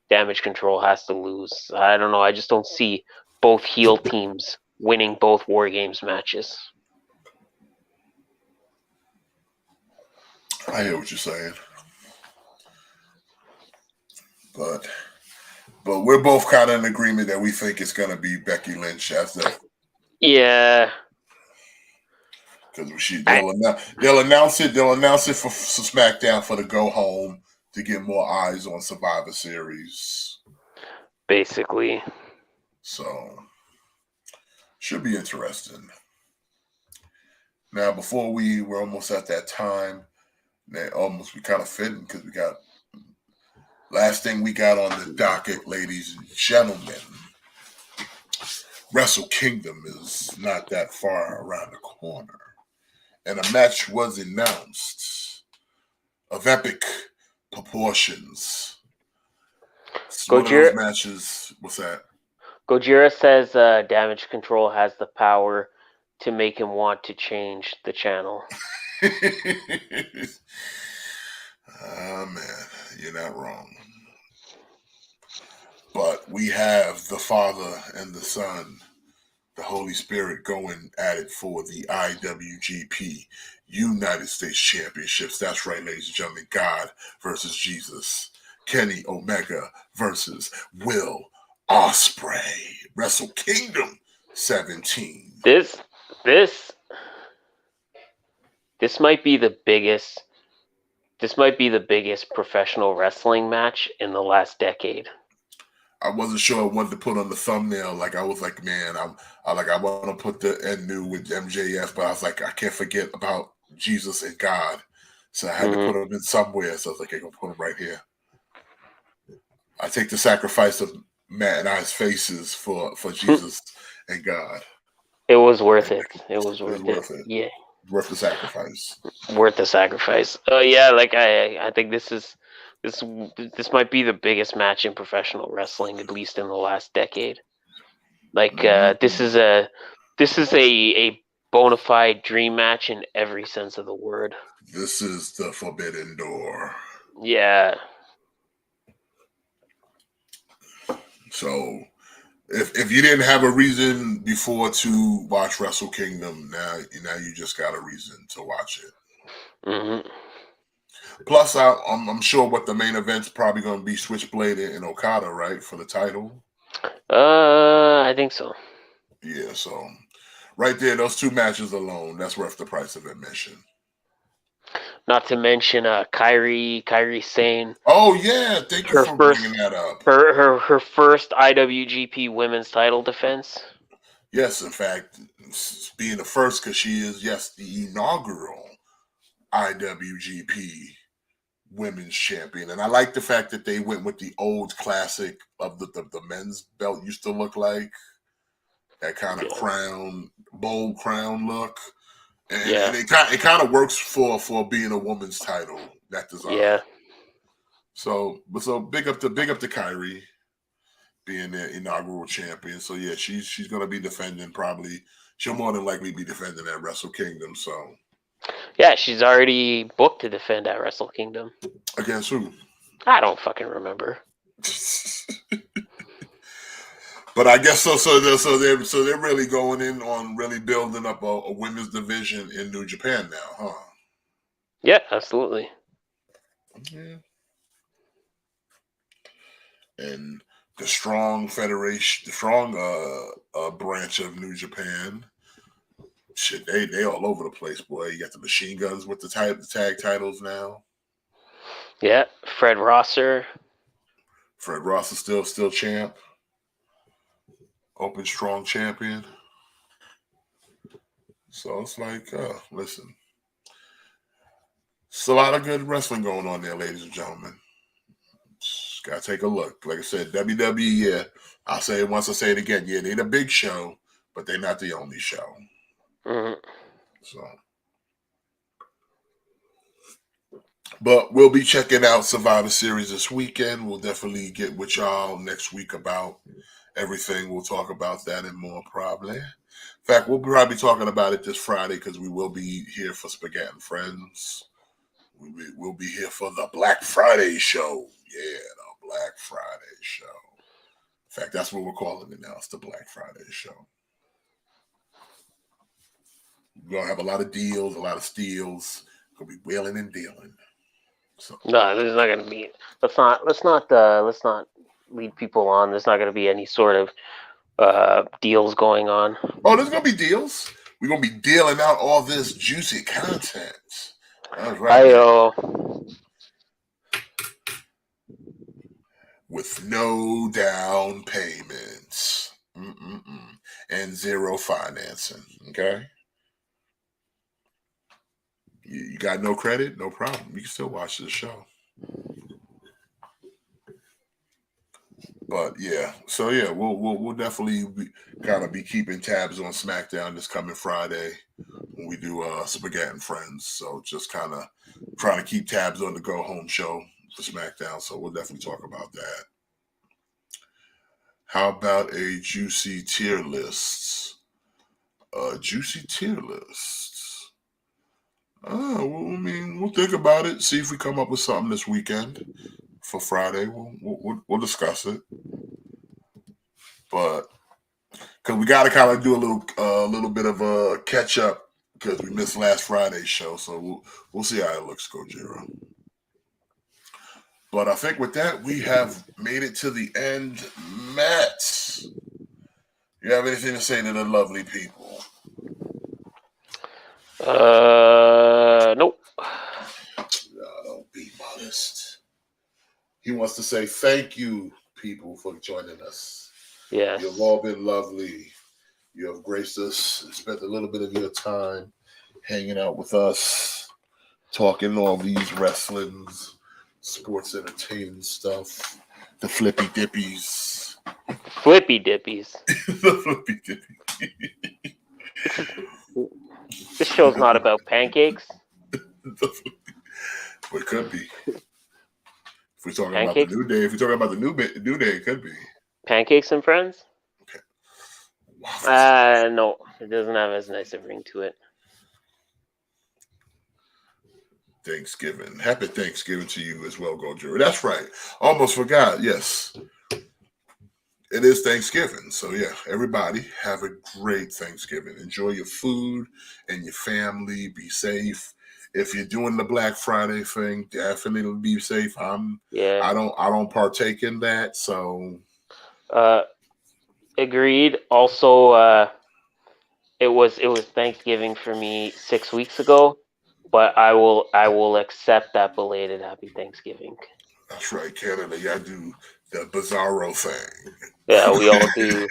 Damage Control has to lose. I don't know. I just don't see both heel teams winning both War Games matches. I hear what you're saying, but we're both kind of in agreement that we think it's gonna be Becky Lynch as the. Yeah. Because they'll announce it. They'll announce it for SmackDown for the go home to get more eyes on Survivor Series. Basically. So should be interesting. Now, before we're almost at that time. We kind of fitting because we got last thing we got on the docket, ladies and gentlemen. Wrestle Kingdom is not that far around the corner. And a match was announced of epic proportions. It's one of those matches. What's that? Gojira says Damage Control has the power to make him want to change the channel. Oh, man, you're not wrong. But we have the Father and the Son, the Holy Spirit going at it for the IWGP United States Championships. That's right, ladies and gentlemen. God versus Jesus. Kenny Omega versus Will Ospreay. Wrestle Kingdom 17. This might be the biggest. This might be the biggest professional wrestling match in the last decade. I wasn't sure what to put on the thumbnail. Like I was like, man, I want to put the end new with MJF, but I was like, I can't forget about Jesus and God, so I had to put them in somewhere. So I was like, I'm gonna put them right here. I take the sacrifice of Matt and I's faces for Jesus and God. It was worth it. It was worth it. Yeah, worth the sacrifice. Worth the sacrifice. Oh yeah, like I think this might be the biggest match in professional wrestling, at least in the last decade. Like this is a bona fide dream match in every sense of the word. This is the forbidden door. Yeah. So if you didn't have a reason before to watch Wrestle Kingdom, now you just got a reason to watch it. Mm-hmm. Plus, I'm sure what the main event's probably going to be Switchblade and Okada, right, for the title. I think so. Yeah, so right there, those two matches alone, that's worth the price of admission. Not to mention Kairi Sane. Oh yeah, thank you for bringing that up. Her first IWGP Women's Title defense. Yes, in fact, being the first because she is the inaugural IWGP Women's Champion, and I like the fact that they went with the old classic of the men's belt used to look like that kind of bold crown look. And it kind of works for being a woman's title, that design. Yeah. So big up to Kairi being the inaugural champion. So yeah, she's gonna be defending probably. She'll more than likely be defending at Wrestle Kingdom. So yeah, she's already booked to defend at Wrestle Kingdom. Against who? I don't fucking remember. But I guess so they're really going in on really building up a women's division in New Japan now, huh? Yeah, absolutely. Yeah. And the strong federation, the strong branch of New Japan Shit, they all over the place, boy. You got the machine guns with the tag titles now. Yeah, Fred Rosser. Fred Ross is still champ. Open strong champion. So it's like, listen, it's a lot of good wrestling going on there, ladies and gentlemen. Just gotta take a look. Like I said, WWE, yeah. I'll say it once, I'll say it again. Yeah, they're the big show, but they're not the only show. Mm-hmm. So, but we'll be checking out Survivor Series this weekend. We'll definitely get with y'all next week about everything. We'll talk about that and more probably. In fact, we'll probably be talking about it this Friday because we will be here for Spaghetti and Friends. We'll be here for the Black Friday show. Yeah, the Black Friday show. In fact, that's what we're calling it now. It's the Black Friday show. We're gonna have a lot of deals, a lot of steals. We're gonna be wheeling and dealing. So No, there's not gonna be. Let's not lead people on. There's not gonna be any sort of deals going on. oh, there's gonna be deals. We're gonna be dealing out all this juicy content. That's right. With no down payments. And zero financing. Okay. You got no credit? No problem. You can still watch the show. But yeah, so yeah, we'll definitely kind of be keeping tabs on SmackDown this coming Friday when we do Spaghetti and Friends. So just kind of trying to keep tabs on the Go Home show for SmackDown. So we'll definitely talk about that. How about a juicy tier list? Juicy tier list. Well, I mean, we'll think about it. See if we come up with something this weekend for Friday. We'll discuss it. But because we got to kind of do a little bit of a catch up because we missed last Friday's show, so we'll see how it looks, Gojira. But I think with that, we have made it to the end. Matt, you have anything to say to the lovely people? Nope. Don't be modest. He wants to say thank you, people, for joining us. Yes. You've all been lovely. You have graced us and spent a little bit of your time hanging out with us, talking all these wrestlings, sports entertainment stuff, the flippy dippies. Flippy dippies. The flippy dippies. This show's not about pancakes. But it could be. If we're talking Pancakes? about the New Day, if we're talking about the New Day, it could be. Pancakes and Friends? Okay. No, it doesn't have as nice a ring to it. Thanksgiving. Happy Thanksgiving to you as well, Gojira. That's right. Almost forgot. Yes. It is Thanksgiving. So, yeah, everybody have a great Thanksgiving. Enjoy your food and your family. Be safe. If you're doing the Black Friday thing, definitely be safe. I don't partake in that. So, agreed. Also, it was Thanksgiving for me 6 weeks ago, but I will accept that belated Happy Thanksgiving. That's right, Canada. Y'all do the bizarro thing. Yeah, we all do.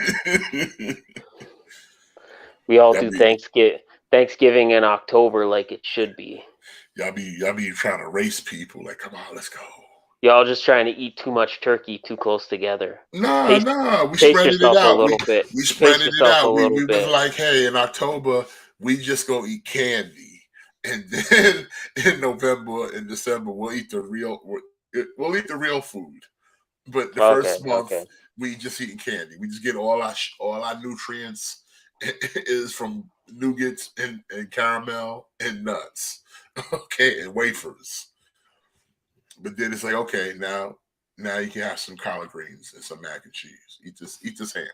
We all do Thanksgiving in October like it should be. Y'all be trying to race people. Like, come on, let's go. Y'all just trying to eat too much turkey too close together. Nah, we pace spread it yourself out. a little bit. We spread it out. We bit. was like, hey, in October we just go eat candy, and then in November and December we'll eat the real food. But the first month we just eating candy. We just get all our nutrients is from nougats and caramel and nuts, okay, and wafers. But then it's like, okay, now you can have some collard greens and some mac and cheese. Eat this ham.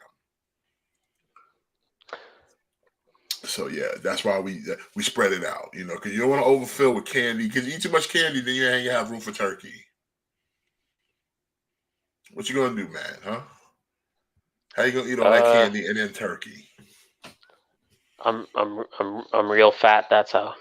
So yeah, that's why we spread it out, because you don't want to overfill with candy. Because you eat too much candy, then you ain't have room for turkey. What you gonna do, man? Huh? How you gonna eat all that candy and then turkey? I'm real fat. That's how.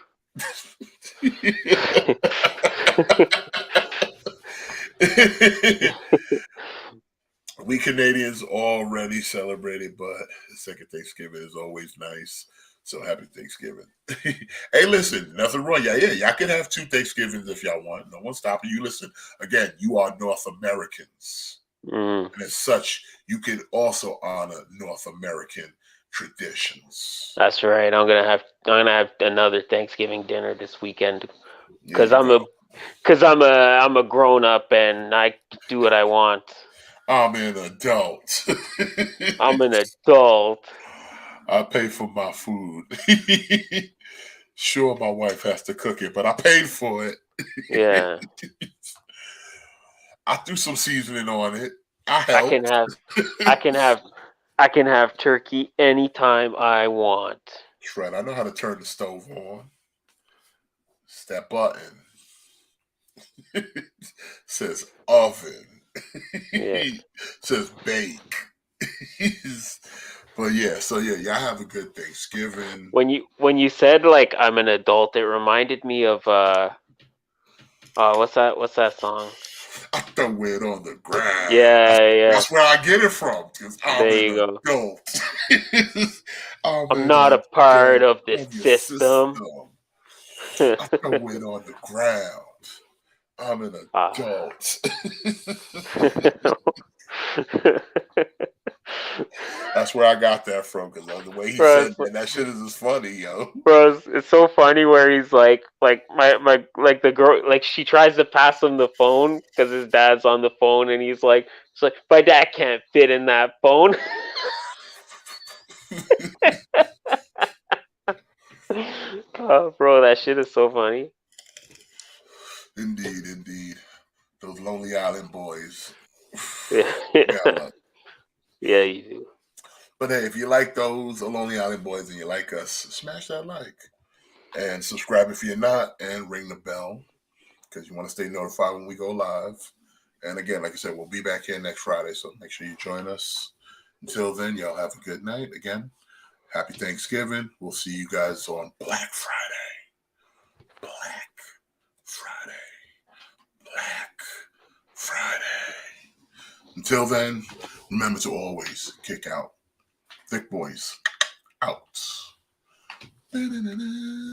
We Canadians already celebrated, but the second Thanksgiving is always nice. So happy Thanksgiving. Hey, listen, nothing wrong. Yeah, y'all can have 2 Thanksgivings if y'all want. No one's stopping you. Listen, again, you are North Americans. And as such, you can also honor North American traditions. That's right. I'm gonna have another Thanksgiving dinner this weekend because I'm a grown up and I do what I want. I'm an adult. I'm an adult. I pay for my food. Sure, my wife has to cook it, but I paid for it. Yeah. I threw some seasoning on it. I I helped. can have turkey anytime I want. That's right. I know how to turn the stove on. It's that button. Says oven. Yeah. Says bake. But yeah, so yeah, y'all have a good Thanksgiving. When you said like I'm an adult, it reminded me of what's that song? I throw it on the ground. Yeah. That's where I get it from. Because I'm There you an go. adult. I'm not a part of this of your system. I throw it on the ground. I'm an adult. That's where I got that from, because the way he said that shit is just funny, yo. Bro, it's so funny where he's like my like the girl, like she tries to pass him the phone because his dad's on the phone, and he's like, my dad can't fit in that phone. Oh, bro, that shit is so funny. Indeed. Those Lonely Island boys. Yeah, yeah, you do. But hey, if you like those Lonely Island boys and you like us, smash that like. And subscribe if you're not, and ring the bell, because you want to stay notified when we go live. And again, like I said, we'll be back here next Friday, so make sure you join us. Until then, y'all have a good night. Again, happy Thanksgiving. We'll see you guys on Black Friday. Black Friday. Until then, remember to always kick out. Thick boys out.